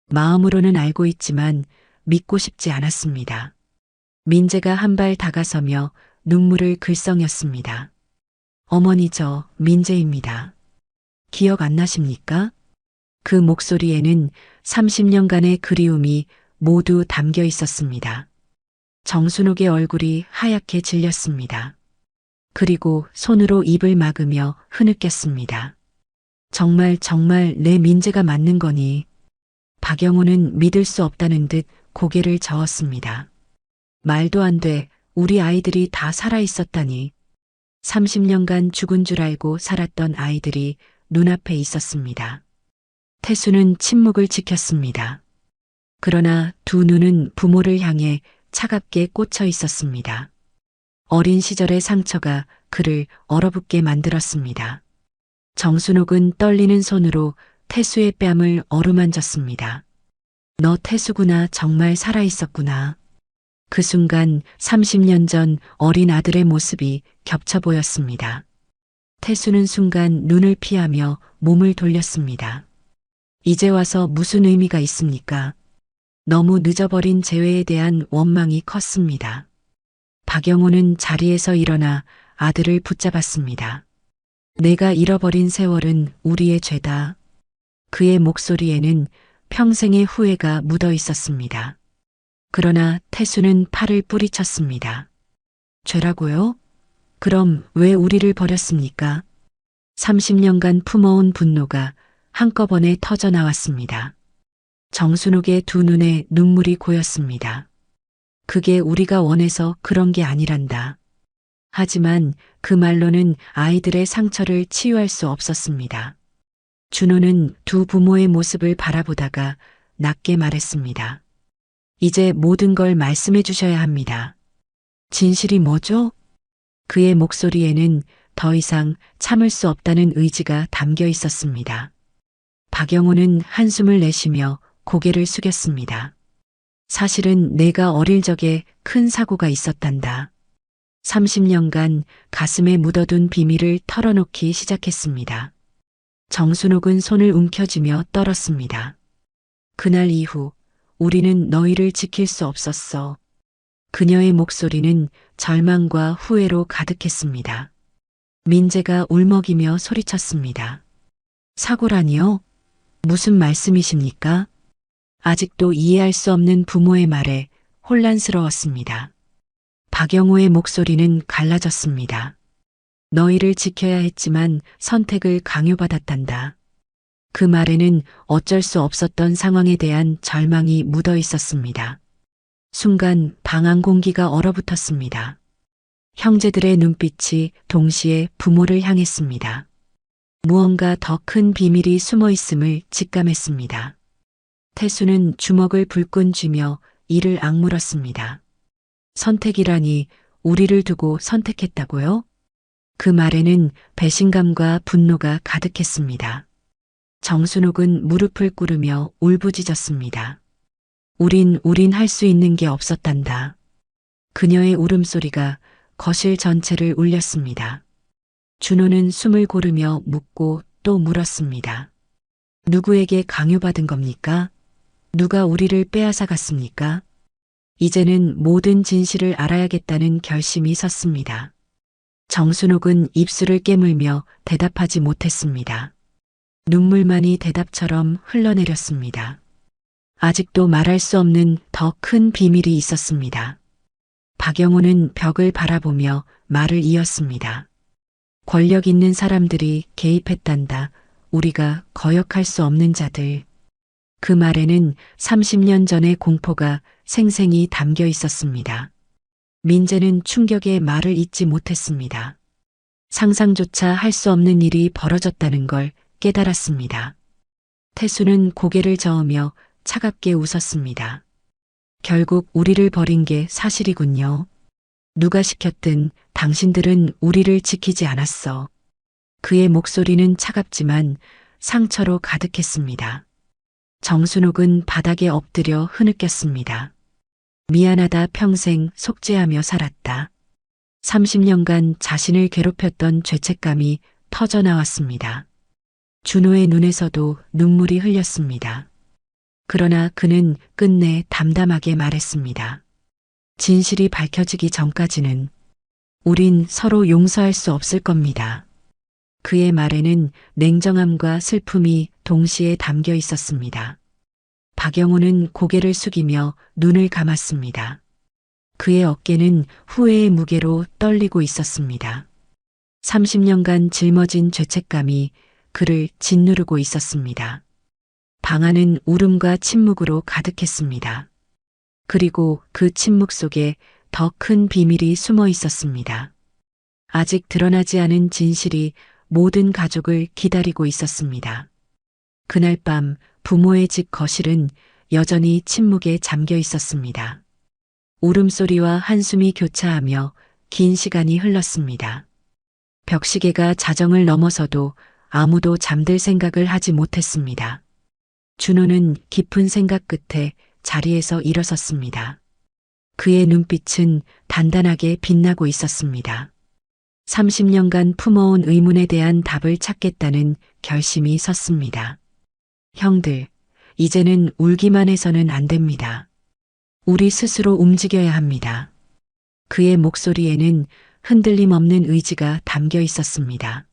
S2: 마음으로는 알고 있지만 믿고 싶지 않았습니다. 민재가 한 발 다가서며 눈물을 글썽였습니다. 어머니, 저 민재입니다. 기억 안 나십니까? 그 목소리에는 30년간의 그리움이 모두 담겨 있었습니다. 정순옥의 얼굴이 하얗게 질렸습니다. 그리고 손으로 입을 막으며 흐느꼈습니다. 정말 내 민재가 맞는 거니? 박영호는 믿을 수 없다는 듯 고개를 저었습니다. 말도 안 돼. 우리 아이들이 다 살아 있었다니. 30년간 죽은 줄 알고 살았던 아이들이 눈앞에 있었습니다. 태수는 침묵을 지켰습니다. 그러나 두 눈은 부모를 향해 차갑게 꽂혀 있었습니다. 어린 시절의 상처가 그를 얼어붙게 만들었습니다. 정순옥은 떨리는 손으로 태수의 뺨을 어루만졌습니다. 너 태수구나. 정말 살아있었구나. 그 순간 30년 전 어린 아들의 모습이 겹쳐 보였습니다. 태수는 순간 눈을 피하며 몸을 돌렸습니다. 이제 와서 무슨 의미가 있습니까? 너무 늦어버린 재회에 대한 원망이 컸습니다. 박영호는 자리에서 일어나 아들을 붙잡았습니다. 내가 잃어버린 세월은 우리의 죄다. 그의 목소리에는 평생의 후회가 묻어 있었습니다. 그러나 태수는 팔을 뿌리쳤습니다. 죄라고요? 그럼 왜 우리를 버렸습니까? 30년간 품어온 분노가 한꺼번에 터져 나왔습니다. 정순옥의 두 눈에 눈물이 고였습니다. 그게 우리가 원해서 그런 게 아니란다. 하지만 그 말로는 아이들의 상처를 치유할 수 없었습니다. 준호는 두 부모의 모습을 바라보다가 낮게 말했습니다. 이제 모든 걸 말씀해 주셔야 합니다. 진실이 뭐죠? 그의 목소리에는 더 이상 참을 수 없다는 의지가 담겨 있었습니다. 박영호는 한숨을 내쉬며 고개를 숙였습니다. 사실은 내가 어릴 적에 큰 사고가 있었단다. 30년간 가슴에 묻어둔 비밀을 털어놓기 시작했습니다. 정순옥은 손을 움켜쥐며 떨었습니다. 그날 이후 우리는 너희를 지킬 수 없었어. 그녀의 목소리는 절망과 후회로 가득했습니다. 민재가 울먹이며 소리쳤습니다. 사고라니요? 무슨 말씀이십니까? 아직도 이해할 수 없는 부모의 말에 혼란스러웠습니다. 박영호의 목소리는 갈라졌습니다. 너희를 지켜야 했지만 선택을 강요받았단다. 그 말에는 어쩔 수 없었던 상황에 대한 절망이 묻어 있었습니다. 순간 방안 공기가 얼어붙었습니다. 형제들의 눈빛이 동시에 부모를 향했습니다. 무언가 더 큰 비밀이 숨어 있음을 직감했습니다. 태수는 주먹을 불끈 쥐며 이를 악물었습니다. 선택이라니 우리를 두고 선택했다고요? 그 말에는 배신감과 분노가 가득했습니다. 정순옥은 무릎을 꿇으며 울부짖었습니다. 우린 할 수 있는 게 없었단다. 그녀의 울음소리가 거실 전체를 울렸습니다. 준호는 숨을 고르며 묻고 또 물었습니다. 누구에게 강요받은 겁니까? 누가 우리를 빼앗아 갔습니까? 이제는 모든 진실을 알아야겠다는 결심이 섰습니다. 정순옥은 입술을 깨물며 대답하지 못했습니다. 눈물만이 대답처럼 흘러내렸습니다. 아직도 말할 수 없는 더 큰 비밀이 있었습니다. 박영호는 벽을 바라보며 말을 이었습니다. 권력 있는 사람들이 개입했단다. 우리가 거역할 수 없는 자들. 그 말에는 30년 전의 공포가 생생히 담겨 있었습니다. 민재는 충격에 말을 잇지 못했습니다. 상상조차 할 수 없는 일이 벌어졌다는 걸 깨달았습니다. 태수는 고개를 저으며 차갑게 웃었습니다. 결국 우리를 버린 게 사실이군요. 누가 시켰든 당신들은 우리를 지키지 않았어. 그의 목소리는 차갑지만 상처로 가득했습니다. 정순옥은 바닥에 엎드려 흐느꼈습니다. 미안하다 평생 속죄하며 살았다. 30년간 자신을 괴롭혔던 죄책감이 터져나왔습니다. 준호의 눈에서도 눈물이 흘렸습니다. 그러나 그는 끝내 담담하게 말했습니다. 진실이 밝혀지기 전까지는 우린 서로 용서할 수 없을 겁니다. 그의 말에는 냉정함과 슬픔이 동시에 담겨 있었습니다. 박영호는 고개를 숙이며 눈을 감았습니다. 그의 어깨는 후회의 무게로 떨리고 있었습니다. 30년간 짊어진 죄책감이 그를 짓누르고 있었습니다. 방 안은 울음과 침묵으로 가득했습니다. 그리고 그 침묵 속에 더 큰 비밀이 숨어 있었습니다. 아직 드러나지 않은 진실이 모든 가족을 기다리고 있었습니다. 그날 밤 부모의 집 거실은 여전히 침묵에 잠겨 있었습니다. 울음소리와 한숨이 교차하며 긴 시간이 흘렀습니다. 벽시계가 자정을 넘어서도 아무도 잠들 생각을 하지 못했습니다. 준호는 깊은 생각 끝에 자리에서 일어섰습니다. 그의 눈빛은 단단하게 빛나고 있었습니다. 30년간 품어온 의문에 대한 답을 찾겠다는 결심이 섰습니다. 형들, 이제는 울기만 해서는 안 됩니다. 우리 스스로 움직여야 합니다. 그의 목소리에는 흔들림 없는 의지가 담겨 있었습니다.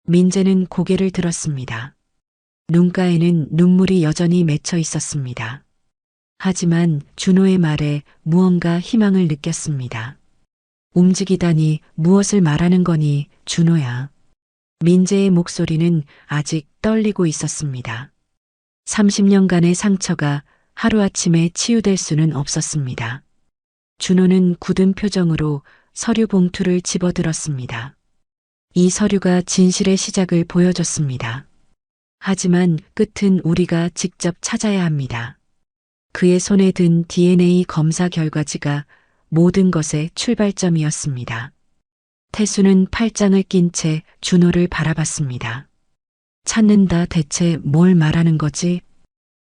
S2: 민재는 고개를 들었습니다. 눈가에는 눈물이 여전히 맺혀 있었습니다. 하지만 준호의 말에 무언가 희망을 느꼈습니다. 움직이다니 무엇을 말하는 거니, 준호야. 민재의 목소리는 아직 떨리고 있었습니다. 30년간의 상처가 하루아침에 치유될 수는 없었습니다. 준호는 굳은 표정으로 서류 봉투를 집어들었습니다. 이 서류가 진실의 시작을 보여줬습니다. 하지만 끝은 우리가 직접 찾아야 합니다. 그의 손에 든 DNA 검사 결과지가 모든 것의 출발점이었습니다. 태수는 팔짱을 낀 채 준호를 바라봤습니다. 찾는다, 대체 뭘 말하는 거지?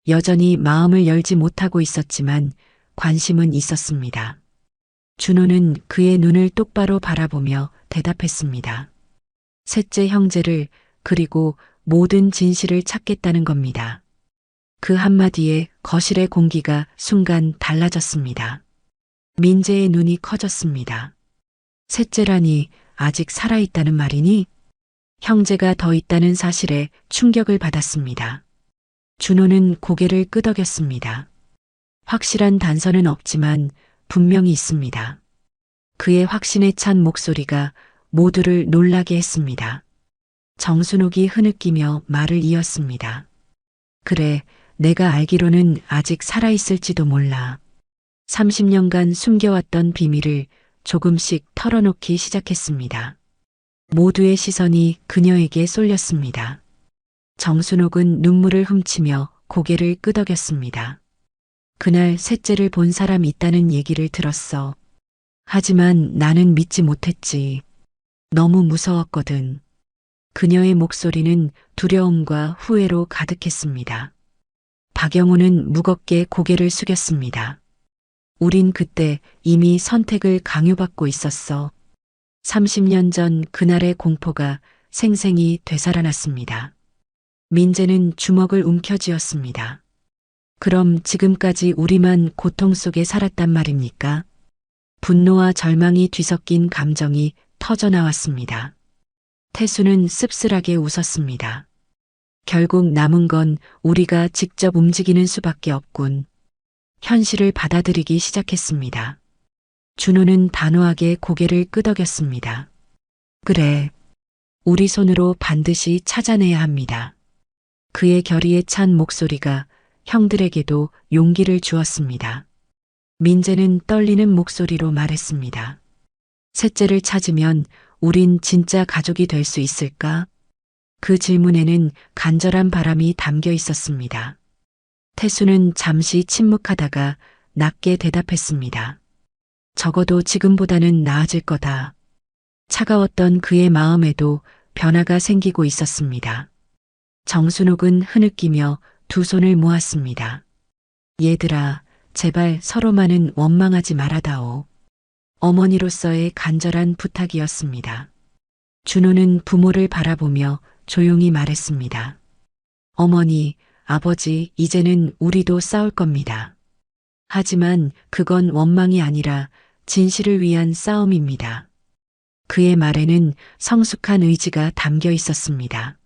S2: 여전히 마음을 열지 못하고 있었지만 관심은 있었습니다. 준호는 그의 눈을 똑바로 바라보며 대답했습니다. 셋째 형제를, 그리고 모든 진실을 찾겠다는 겁니다. 그 한마디에 거실의 공기가 순간 달라졌습니다. 민재의 눈이 커졌습니다. 셋째라니 아직 살아있다는 말이니? 형제가 더 있다는 사실에 충격을 받았습니다. 준호는 고개를 끄덕였습니다. 확실한 단서는 없지만 분명히 있습니다. 그의 확신에 찬 목소리가 모두를 놀라게 했습니다. 정순옥이 흐느끼며 말을 이었습니다. 그래, 내가 알기로는 아직 살아있을지도 몰라. 30년간 숨겨왔던 비밀을 조금씩 털어놓기 시작했습니다. 모두의 시선이 그녀에게 쏠렸습니다. 정순옥은 눈물을 훔치며 고개를 끄덕였습니다. 그날 셋째를 본 사람이 있다는 얘기를 들었어. 하지만 나는 믿지 못했지. 너무 무서웠거든. 그녀의 목소리는 두려움과 후회로 가득했습니다. 박영호는 무겁게 고개를 숙였습니다. 우린 그때 이미 선택을 강요받고 있었어. 30년 전 그날의 공포가 생생히 되살아났습니다. 민재는 주먹을 움켜쥐었습니다. 그럼 지금까지 우리만 고통 속에 살았단 말입니까? 분노와 절망이 뒤섞인 감정이 터져나왔습니다. 태수는 씁쓸하게 웃었습니다. 결국 남은 건 우리가 직접 움직이는 수밖에 없군. 현실을 받아들이기 시작했습니다. 준호는 단호하게 고개를 끄덕였습니다. 그래, 우리 손으로 반드시 찾아내야 합니다. 그의 결의에 찬 목소리가 형들에게도 용기를 주었습니다. 민재는 떨리는 목소리로 말했습니다. 셋째를 찾으면 우린 진짜 가족이 될 수 있을까? 그 질문에는 간절한 바람이 담겨 있었습니다. 태수는 잠시 침묵하다가 낮게 대답했습니다. 적어도 지금보다는 나아질 거다. 차가웠던 그의 마음에도 변화가 생기고 있었습니다. 정순옥은 흐느끼며 두 손을 모았습니다. 얘들아, 제발 서로만은 원망하지 말아다오. 어머니로서의 간절한 부탁이었습니다. 준호는 부모를 바라보며 조용히 말했습니다. 어머니, 아버지, 이제는 우리도 싸울 겁니다. 하지만 그건 원망이 아니라 진실을 위한 싸움입니다. 그의 말에는 성숙한 의지가 담겨 있었습니다.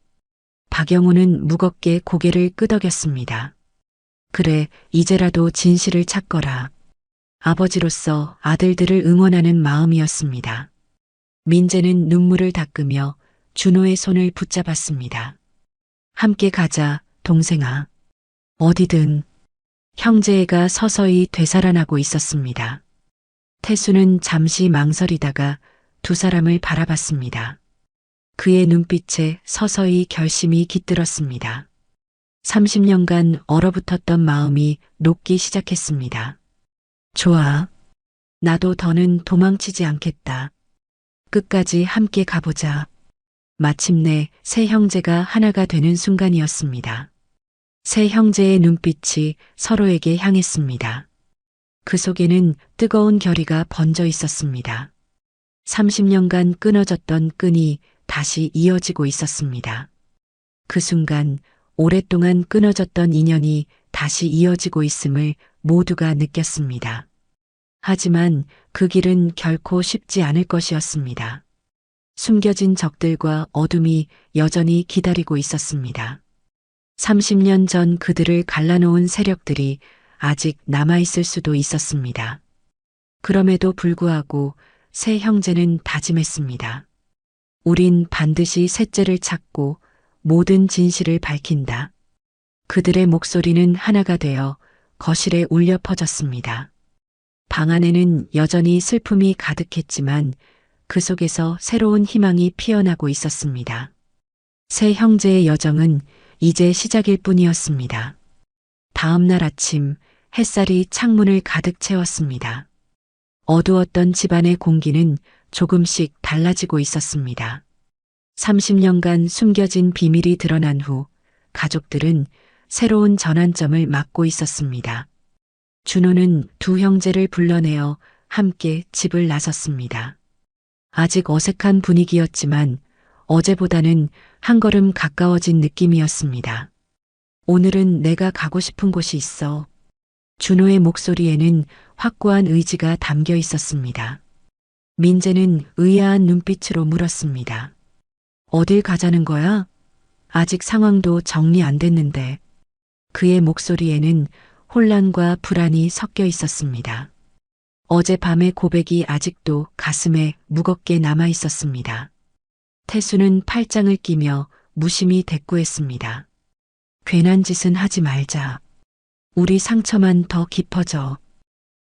S2: 박영호는 무겁게 고개를 끄덕였습니다. 그래, 이제라도 진실을 찾거라. 아버지로서 아들들을 응원하는 마음이었습니다. 민재는 눈물을 닦으며 준호의 손을 붙잡았습니다. 함께 가자, 동생아. 어디든. 형제애가 서서히 되살아나고 있었습니다. 태수는 잠시 망설이다가 두 사람을 바라봤습니다. 그의 눈빛에 서서히 결심이 깃들었습니다. 30년간 얼어붙었던 마음이 녹기 시작했습니다. 좋아. 나도 더는 도망치지 않겠다. 끝까지 함께 가보자. 마침내 세 형제가 하나가 되는 순간이었습니다. 세 형제의 눈빛이 서로에게 향했습니다. 그 속에는 뜨거운 결의가 번져 있었습니다. 30년간 끊어졌던 끈이 다시 이어지고 있었습니다. 그 순간 오랫동안 끊어졌던 인연이 다시 이어지고 있음을 모두가 느꼈습니다. 하지만 그 길은 결코 쉽지 않을 것이었습니다. 숨겨진 적들과 어둠이 여전히 기다리고 있었습니다. 30년 전 그들을 갈라놓은 세력들이 아직 남아있을 수도 있었습니다. 그럼에도 불구하고 세 형제는 다짐했습니다. 우린 반드시 셋째를 찾고 모든 진실을 밝힌다. 그들의 목소리는 하나가 되어 거실에 울려 퍼졌습니다. 방 안에는 여전히 슬픔이 가득했지만 그 속에서 새로운 희망이 피어나고 있었습니다. 세 형제의 여정은 이제 시작일 뿐이었습니다. 다음 날 아침 햇살이 창문을 가득 채웠습니다. 어두웠던 집안의 공기는 조금씩 달라지고 있었습니다. 30년간 숨겨진 비밀이 드러난 후 가족들은 새로운 전환점을 맞고 있었습니다. 준호는 두 형제를 불러내어 함께 집을 나섰습니다. 아직 어색한 분위기였지만 어제보다는 한 걸음 가까워진 느낌이었습니다. 오늘은 내가 가고 싶은 곳이 있어. 준호의 목소리에는 확고한 의지가 담겨 있었습니다. 민재는 의아한 눈빛으로 물었습니다. 어딜 가자는 거야? 아직 상황도 정리 안 됐는데. 그의 목소리에는 혼란과 불안이 섞여 있었습니다. 어젯밤의 고백이 아직도 가슴에 무겁게 남아 있었습니다. 태수는 팔짱을 끼며 무심히 대꾸했습니다. 괜한 짓은 하지 말자. 우리 상처만 더 깊어져.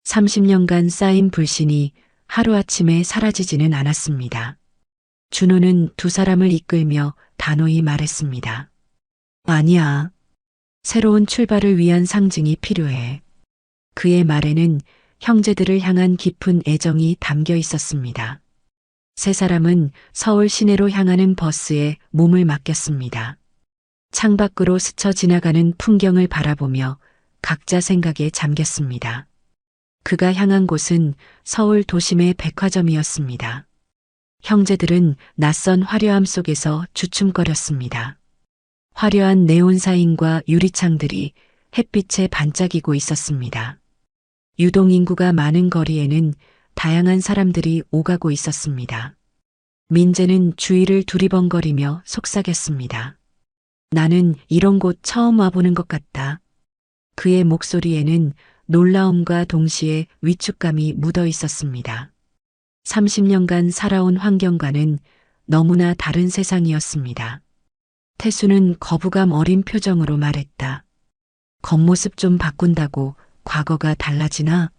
S2: 30년간 쌓인 불신이 하루아침에 사라지지는 않았습니다. 준호는 두 사람을 이끌며 단호히 말했습니다. 아니야. 새로운 출발을 위한 상징이 필요해. 그의 말에는 형제들을 향한 깊은 애정이 담겨 있었습니다. 세 사람은 서울 시내로 향하는 버스에 몸을 맡겼습니다. 창밖으로 스쳐 지나가는 풍경을 바라보며 각자 생각에 잠겼습니다. 그가 향한 곳은 서울 도심의 백화점이었습니다. 형제들은 낯선 화려함 속에서 주춤거렸습니다. 화려한 네온사인과 유리창들이 햇빛에 반짝이고 있었습니다. 유동인구가 많은 거리에는 다양한 사람들이 오가고 있었습니다. 민재는 주위를 두리번거리며 속삭였습니다. 나는 이런 곳 처음 와보는 것 같다. 그의 목소리에는 놀라움과 동시에 위축감이 묻어 있었습니다. 30년간 살아온 환경과는 너무나 다른 세상이었습니다. 태수는 거부감 어린 표정으로 말했다. 겉모습 좀 바꾼다고 과거가 달라지나?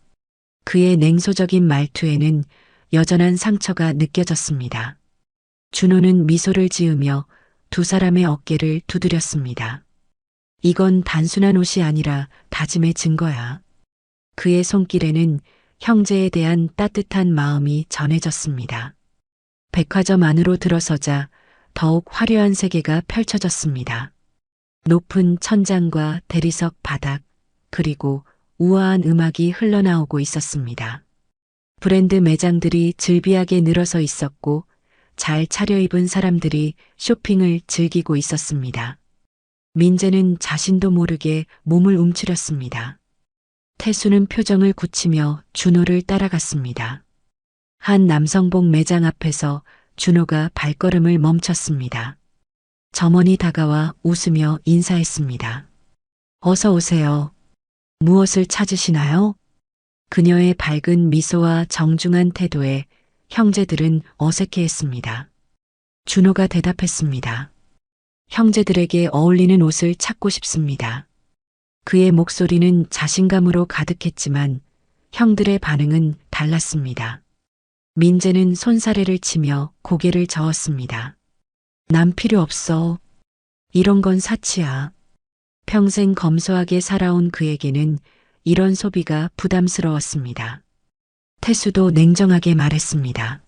S2: 그의 냉소적인 말투에는 여전한 상처가 느껴졌습니다. 준호는 미소를 지으며 두 사람의 어깨를 두드렸습니다. 이건 단순한 옷이 아니라 다짐의 증거야. 그의 손길에는 형제에 대한 따뜻한 마음이 전해졌습니다. 백화점 안으로 들어서자 더욱 화려한 세계가 펼쳐졌습니다. 높은 천장과 대리석 바닥, 그리고 우아한 음악이 흘러나오고 있었습니다. 브랜드 매장들이 즐비하게 늘어서 있었고 잘 차려입은 사람들이 쇼핑을 즐기고 있었습니다. 민재는 자신도 모르게 몸을 움츠렸습니다. 태수는 표정을 굳히며 준호를 따라갔습니다. 한 남성복 매장 앞에서 준호가 발걸음을 멈췄습니다. 점원이 다가와 웃으며 인사했습니다. 어서 오세요. 무엇을 찾으시나요? 그녀의 밝은 미소와 정중한 태도에 형제들은 어색해했습니다. 준호가 대답했습니다. 형제들에게 어울리는 옷을 찾고 싶습니다. 그의 목소리는 자신감으로 가득했지만 형들의 반응은 달랐습니다. 민재는 손사래를 치며 고개를 저었습니다. 난 필요 없어. 이런 건 사치야. 평생 검소하게 살아온 그에게는 이런 소비가 부담스러웠습니다. 태수도 냉정하게 말했습니다.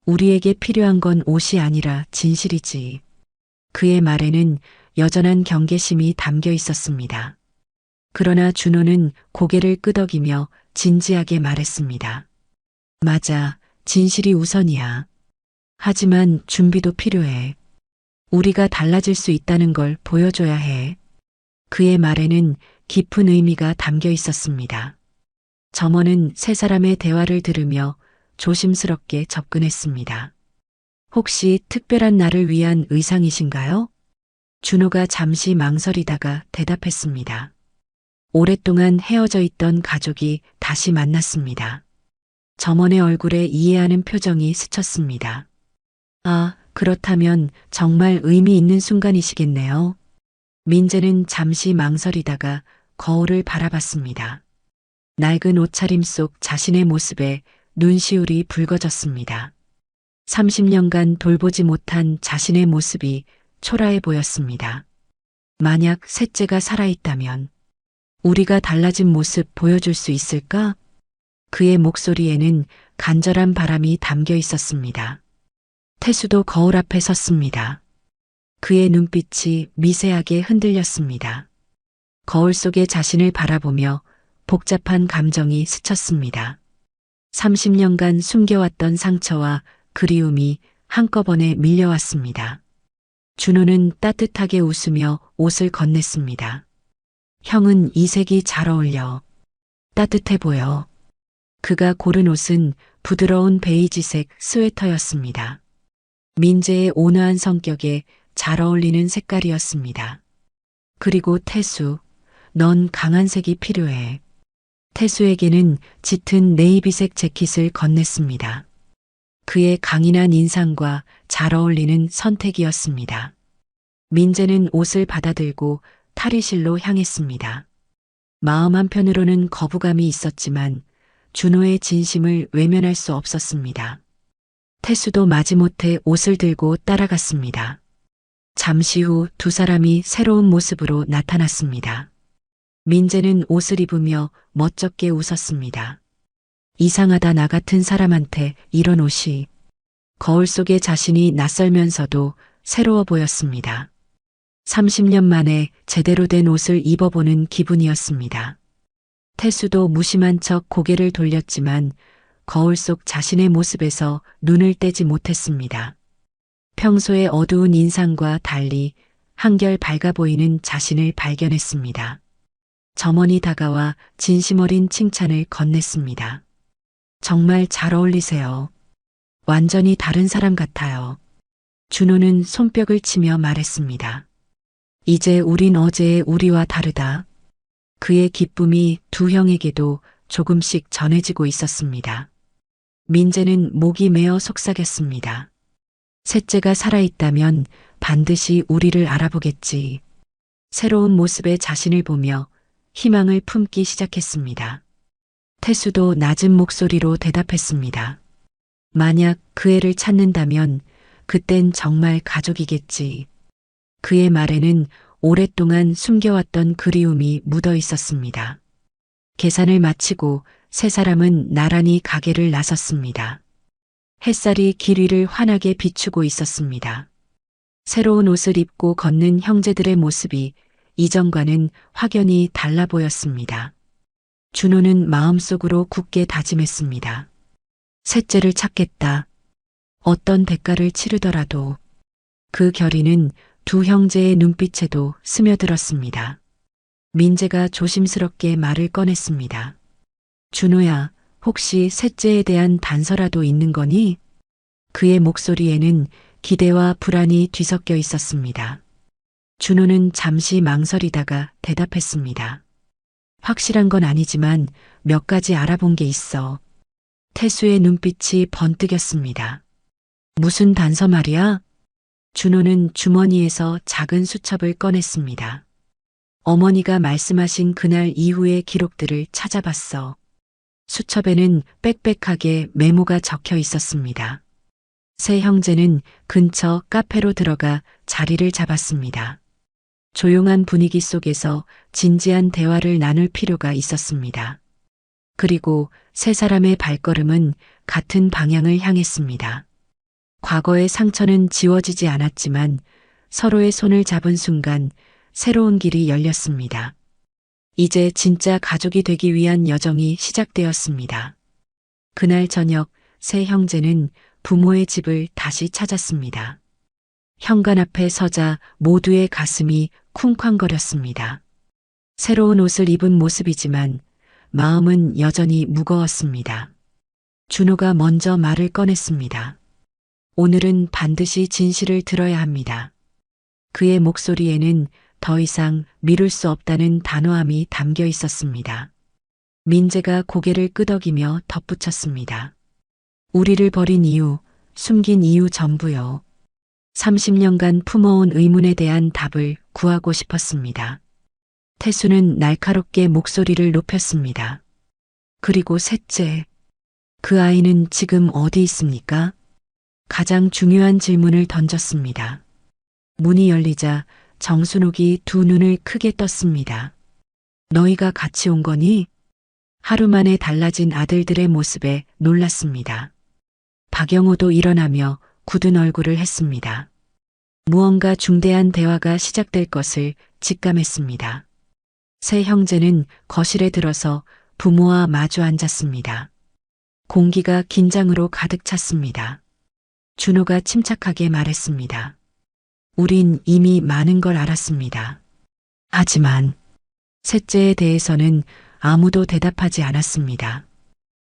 S2: 우리에게 필요한 건 옷이 아니라 진실이지. 그의 말에는 여전한 경계심이 담겨 있었습니다. 그러나 준호는 고개를 끄덕이며 진지하게 말했습니다. 맞아, 진실이 우선이야. 하지만 준비도 필요해. 우리가 달라질 수 있다는 걸 보여줘야 해. 그의 말에는 깊은 의미가 담겨 있었습니다. 점원은 세 사람의 대화를 들으며 조심스럽게 접근했습니다. 혹시 특별한 날을 위한 의상이신가요? 준호가 잠시 망설이다가 대답했습니다. 오랫동안 헤어져 있던 가족이 다시 만났습니다. 점원의 얼굴에 이해하는 표정이 스쳤습니다. 아, 그렇다면 정말 의미 있는 순간이시겠네요. 민재는 잠시 망설이다가 거울을 바라봤습니다. 낡은 옷차림 속 자신의 모습에 눈시울이 붉어졌습니다. 30년간 돌보지 못한 자신의 모습이 초라해 보였습니다. 만약 셋째가 살아있다면 우리가 달라진 모습 보여줄 수 있을까? 그의 목소리에는 간절한 바람이 담겨 있었습니다. 태수도 거울 앞에 섰습니다. 그의 눈빛이 미세하게 흔들렸습니다. 거울 속의 자신을 바라보며 복잡한 감정이 스쳤습니다. 30년간 숨겨왔던 상처와 그리움이 한꺼번에 밀려왔습니다. 준호는 따뜻하게 웃으며 옷을 건넸습니다. 형은 이 색이 잘 어울려. 따뜻해 보여. 그가 고른 옷은 부드러운 베이지색 스웨터였습니다. 민재의 온화한 성격에 잘 어울리는 색깔이었습니다. 그리고 태수, 넌 강한 색이 필요해. 태수에게는 짙은 네이비색 재킷을 건넸습니다. 그의 강인한 인상과 잘 어울리는 선택이었습니다. 민재는 옷을 받아들고 탈의실로 향했습니다. 마음 한편으로는 거부감이 있었지만 준호의 진심을 외면할 수 없었습니다. 태수도 마지못해 옷을 들고 따라갔습니다. 잠시 후 두 사람이 새로운 모습으로 나타났습니다. 민재는 옷을 입으며 멋쩍게 웃었습니다. 이상하다, 나 같은 사람한테 이런 옷이. 거울 속의 자신이 낯설면서도 새로워 보였습니다. 30년 만에 제대로 된 옷을 입어보는 기분이었습니다. 태수도 무심한 척 고개를 돌렸지만 거울 속 자신의 모습에서 눈을 떼지 못했습니다. 평소의 어두운 인상과 달리 한결 밝아 보이는 자신을 발견했습니다. 점원이 다가와 진심 어린 칭찬을 건넸습니다. 정말 잘 어울리세요. 완전히 다른 사람 같아요. 준호는 손뼉을 치며 말했습니다. 이제 우린 어제의 우리와 다르다. 그의 기쁨이 두 형에게도 조금씩 전해지고 있었습니다. 민재는 목이 메어 속삭였습니다. 셋째가 살아있다면 반드시 우리를 알아보겠지. 새로운 모습의 자신을 보며 희망을 품기 시작했습니다. 태수도 낮은 목소리로 대답했습니다. 만약 그 애를 찾는다면 그땐 정말 가족이겠지. 그의 말에는 오랫동안 숨겨왔던 그리움이 묻어 있었습니다. 계산을 마치고 세 사람은 나란히 가게를 나섰습니다. 햇살이 길 위를 환하게 비추고 있었습니다. 새로운 옷을 입고 걷는 형제들의 모습이 이전과는 확연히 달라 보였습니다. 준호는 마음속으로 굳게 다짐했습니다. 셋째를 찾겠다. 어떤 대가를 치르더라도. 그 결의는 두 형제의 눈빛에도 스며들었습니다. 민재가 조심스럽게 말을 꺼냈습니다. 준호야, 혹시 셋째에 대한 단서라도 있는 거니? 그의 목소리에는 기대와 불안이 뒤섞여 있었습니다. 준호는 잠시 망설이다가 대답했습니다. 확실한 건 아니지만 몇 가지 알아본 게 있어. 태수의 눈빛이 번뜩였습니다. 무슨 단서 말이야? 준호는 주머니에서 작은 수첩을 꺼냈습니다. 어머니가 말씀하신 그날 이후의 기록들을 찾아봤어. 수첩에는 빽빽하게 메모가 적혀 있었습니다. 세 형제는 근처 카페로 들어가 자리를 잡았습니다. 조용한 분위기 속에서 진지한 대화를 나눌 필요가 있었습니다. 그리고 세 사람의 발걸음은 같은 방향을 향했습니다. 과거의 상처는 지워지지 않았지만 서로의 손을 잡은 순간 새로운 길이 열렸습니다. 이제 진짜 가족이 되기 위한 여정이 시작되었습니다. 그날 저녁 세 형제는 부모의 집을 다시 찾았습니다. 현관 앞에 서자 모두의 가슴이 쿵쾅거렸습니다. 새로운 옷을 입은 모습이지만 마음은 여전히 무거웠습니다. 준호가 먼저 말을 꺼냈습니다. 오늘은 반드시 진실을 들어야 합니다. 그의 목소리에는 더 이상 미룰 수 없다는 단호함이 담겨 있었습니다. 민재가 고개를 끄덕이며 덧붙였습니다. 우리를 버린 이유, 숨긴 이유 전부요. 30년간 품어온 의문에 대한 답을 구하고 싶었습니다. 태수는 날카롭게 목소리를 높였습니다. 그리고 셋째, 그 아이는 지금 어디 있습니까? 가장 중요한 질문을 던졌습니다. 문이 열리자 정순옥이 두 눈을 크게 떴습니다. 너희가 같이 온 거니? 하루 만에 달라진 아들들의 모습에 놀랐습니다. 박영호도 일어나며 굳은 얼굴을 했습니다. 무언가 중대한 대화가 시작될 것을 직감했습니다. 세 형제는 거실에 들어서 부모와 마주 앉았습니다. 공기가 긴장으로 가득 찼습니다. 준호가 침착하게 말했습니다. 우린 이미 많은 걸 알았습니다. 하지만 셋째에 대해서는 아무도 대답하지 않았습니다.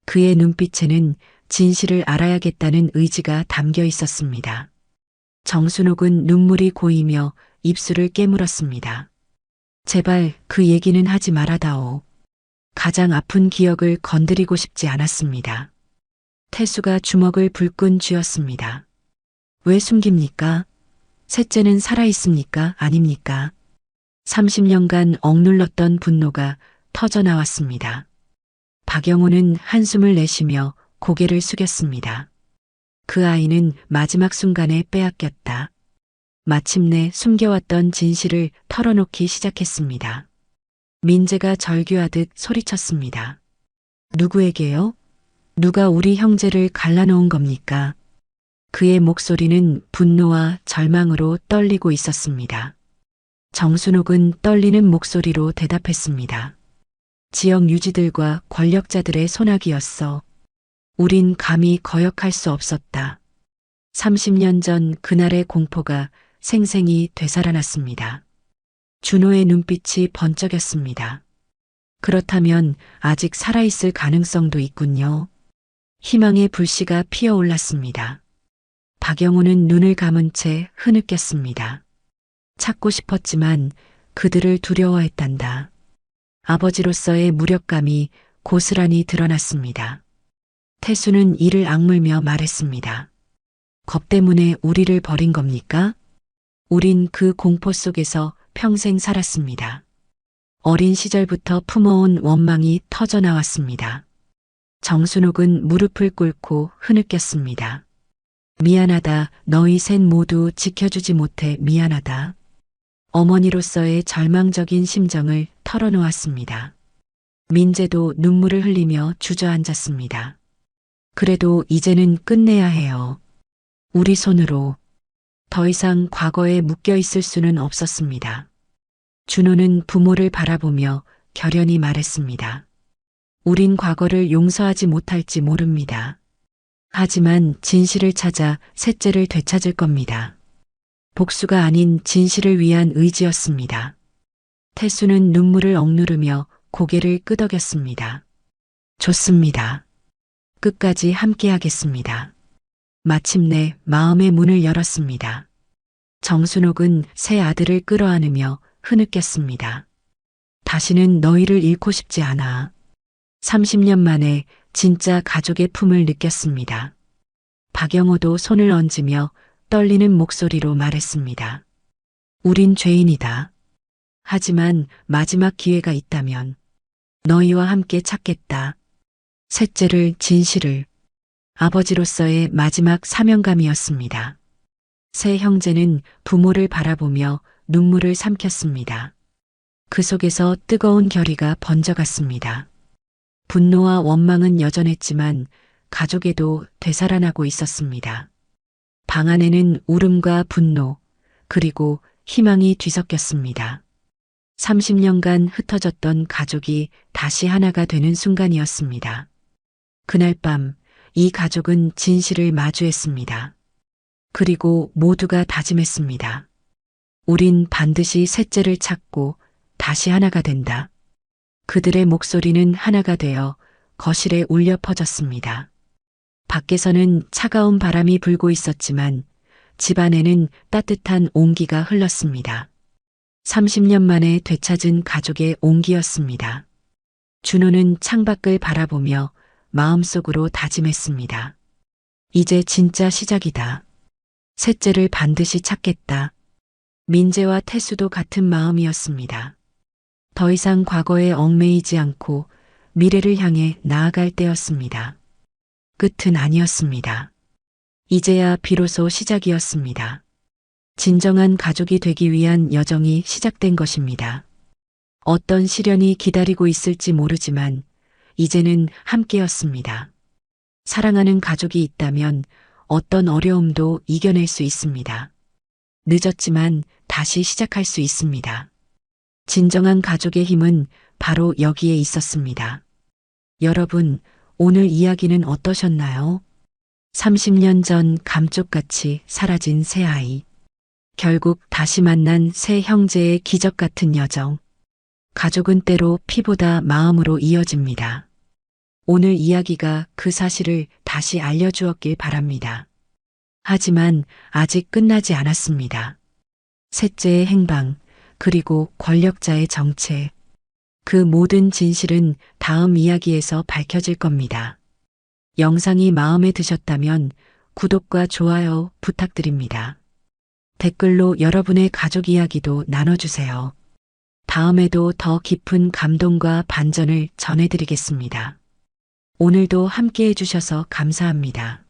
S2: 그의 눈빛에는 진실을 알아야겠다는 의지가 담겨 있었습니다. 정순옥은 눈물이 고이며 입술을 깨물었습니다. 제발 그 얘기는 하지 말아다오. 가장 아픈 기억을 건드리고 싶지 않았습니다. 태수가 주먹을 불끈 쥐었습니다. 왜 숨깁니까? 셋째는 살아있습니까? 아닙니까? 30년간 억눌렀던 분노가 터져나왔습니다. 박영호는 한숨을 내쉬며 고개를 숙였습니다. 그 아이는 마지막 순간에 빼앗겼다. 마침내 숨겨왔던 진실을 털어놓기 시작했습니다. 민재가 절규하듯 소리쳤습니다. 누구에게요? 누가 우리 형제를 갈라놓은 겁니까? 그의 목소리는 분노와 절망으로 떨리고 있었습니다. 정순옥은 떨리는 목소리로 대답했습니다. 지역 유지들과 권력자들의 손아귀였어. 우린 감히 거역할 수 없었다. 30년 전 그날의 공포가 생생히 되살아났습니다. 준호의 눈빛이 번쩍였습니다. 그렇다면 아직 살아있을 가능성도 있군요. 희망의 불씨가 피어올랐습니다. 박영호는 눈을 감은 채 흐느꼈습니다. 찾고 싶었지만 그들을 두려워했단다. 아버지로서의 무력감이 고스란히 드러났습니다. 태수는 이를 악물며 말했습니다. 겁 때문에 우리를 버린 겁니까? 우린 그 공포 속에서 평생 살았습니다. 어린 시절부터 품어온 원망이 터져나왔습니다. 정순옥은 무릎을 꿇고 흐느꼈습니다. 미안하다. 너희 셋 모두 지켜주지 못해 미안하다. 어머니로서의 절망적인 심정을 털어놓았습니다. 민재도 눈물을 흘리며 주저앉았습니다. 그래도 이제는 끝내야 해요. 우리 손으로. 더 이상 과거에 묶여 있을 수는 없었습니다. 준호는 부모를 바라보며 결연히 말했습니다. 우린 과거를 용서하지 못할지 모릅니다. 하지만 진실을 찾아 셋째를 되찾을 겁니다. 복수가 아닌 진실을 위한 의지였습니다. 태수는 눈물을 억누르며 고개를 끄덕였습니다. 좋습니다. 끝까지 함께하겠습니다. 마침내 마음의 문을 열었습니다. 정순옥은 새 아들을 끌어안으며 흐느꼈습니다. 다시는 너희를 잃고 싶지 않아. 30년 만에 진짜 가족의 품을 느꼈습니다. 박영호도 손을 얹으며 떨리는 목소리로 말했습니다. 우린 죄인이다. 하지만 마지막 기회가 있다면 너희와 함께 찾겠다. 셋째를, 진실을. 아버지로서의 마지막 사명감이었습니다. 세 형제는 부모를 바라보며 눈물을 삼켰습니다. 그 속에서 뜨거운 결의가 번져갔습니다. 분노와 원망은 여전했지만 가족에도 되살아나고 있었습니다. 방 안에는 울음과 분노, 그리고 희망이 뒤섞였습니다. 30년간 흩어졌던 가족이 다시 하나가 되는 순간이었습니다. 그날 밤, 이 가족은 진실을 마주했습니다. 그리고 모두가 다짐했습니다. 우린 반드시 셋째를 찾고 다시 하나가 된다. 그들의 목소리는 하나가 되어 거실에 울려 퍼졌습니다. 밖에서는 차가운 바람이 불고 있었지만 집 안에는 따뜻한 온기가 흘렀습니다. 30년 만에 되찾은 가족의 온기였습니다. 준호는 창밖을 바라보며 마음속으로 다짐했습니다. 이제 진짜 시작이다. 셋째를 반드시 찾겠다. 민재와 태수도 같은 마음이었습니다. 더 이상 과거에 얽매이지 않고 미래를 향해 나아갈 때였습니다. 끝은 아니었습니다. 이제야 비로소 시작이었습니다. 진정한 가족이 되기 위한 여정이 시작된 것입니다. 어떤 시련이 기다리고 있을지 모르지만 이제는 함께였습니다. 사랑하는 가족이 있다면 어떤 어려움도 이겨낼 수 있습니다. 늦었지만 다시 시작할 수 있습니다. 진정한 가족의 힘은 바로 여기에 있었습니다. 여러분, 오늘 이야기는 어떠셨나요? 30년 전 감쪽같이 사라진 새 아이. 결국 다시 만난 새 형제의 기적 같은 여정. 가족은 때로 피보다 마음으로 이어집니다. 오늘 이야기가 그 사실을 다시 알려주었길 바랍니다. 하지만 아직 끝나지 않았습니다. 셋째의 행방, 그리고 권력자의 정체. 그 모든 진실은 다음 이야기에서 밝혀질 겁니다. 영상이 마음에 드셨다면 구독과 좋아요 부탁드립니다. 댓글로 여러분의 가족 이야기도 나눠주세요. 다음에도 더 깊은 감동과 반전을 전해드리겠습니다. 오늘도 함께 해주셔서 감사합니다.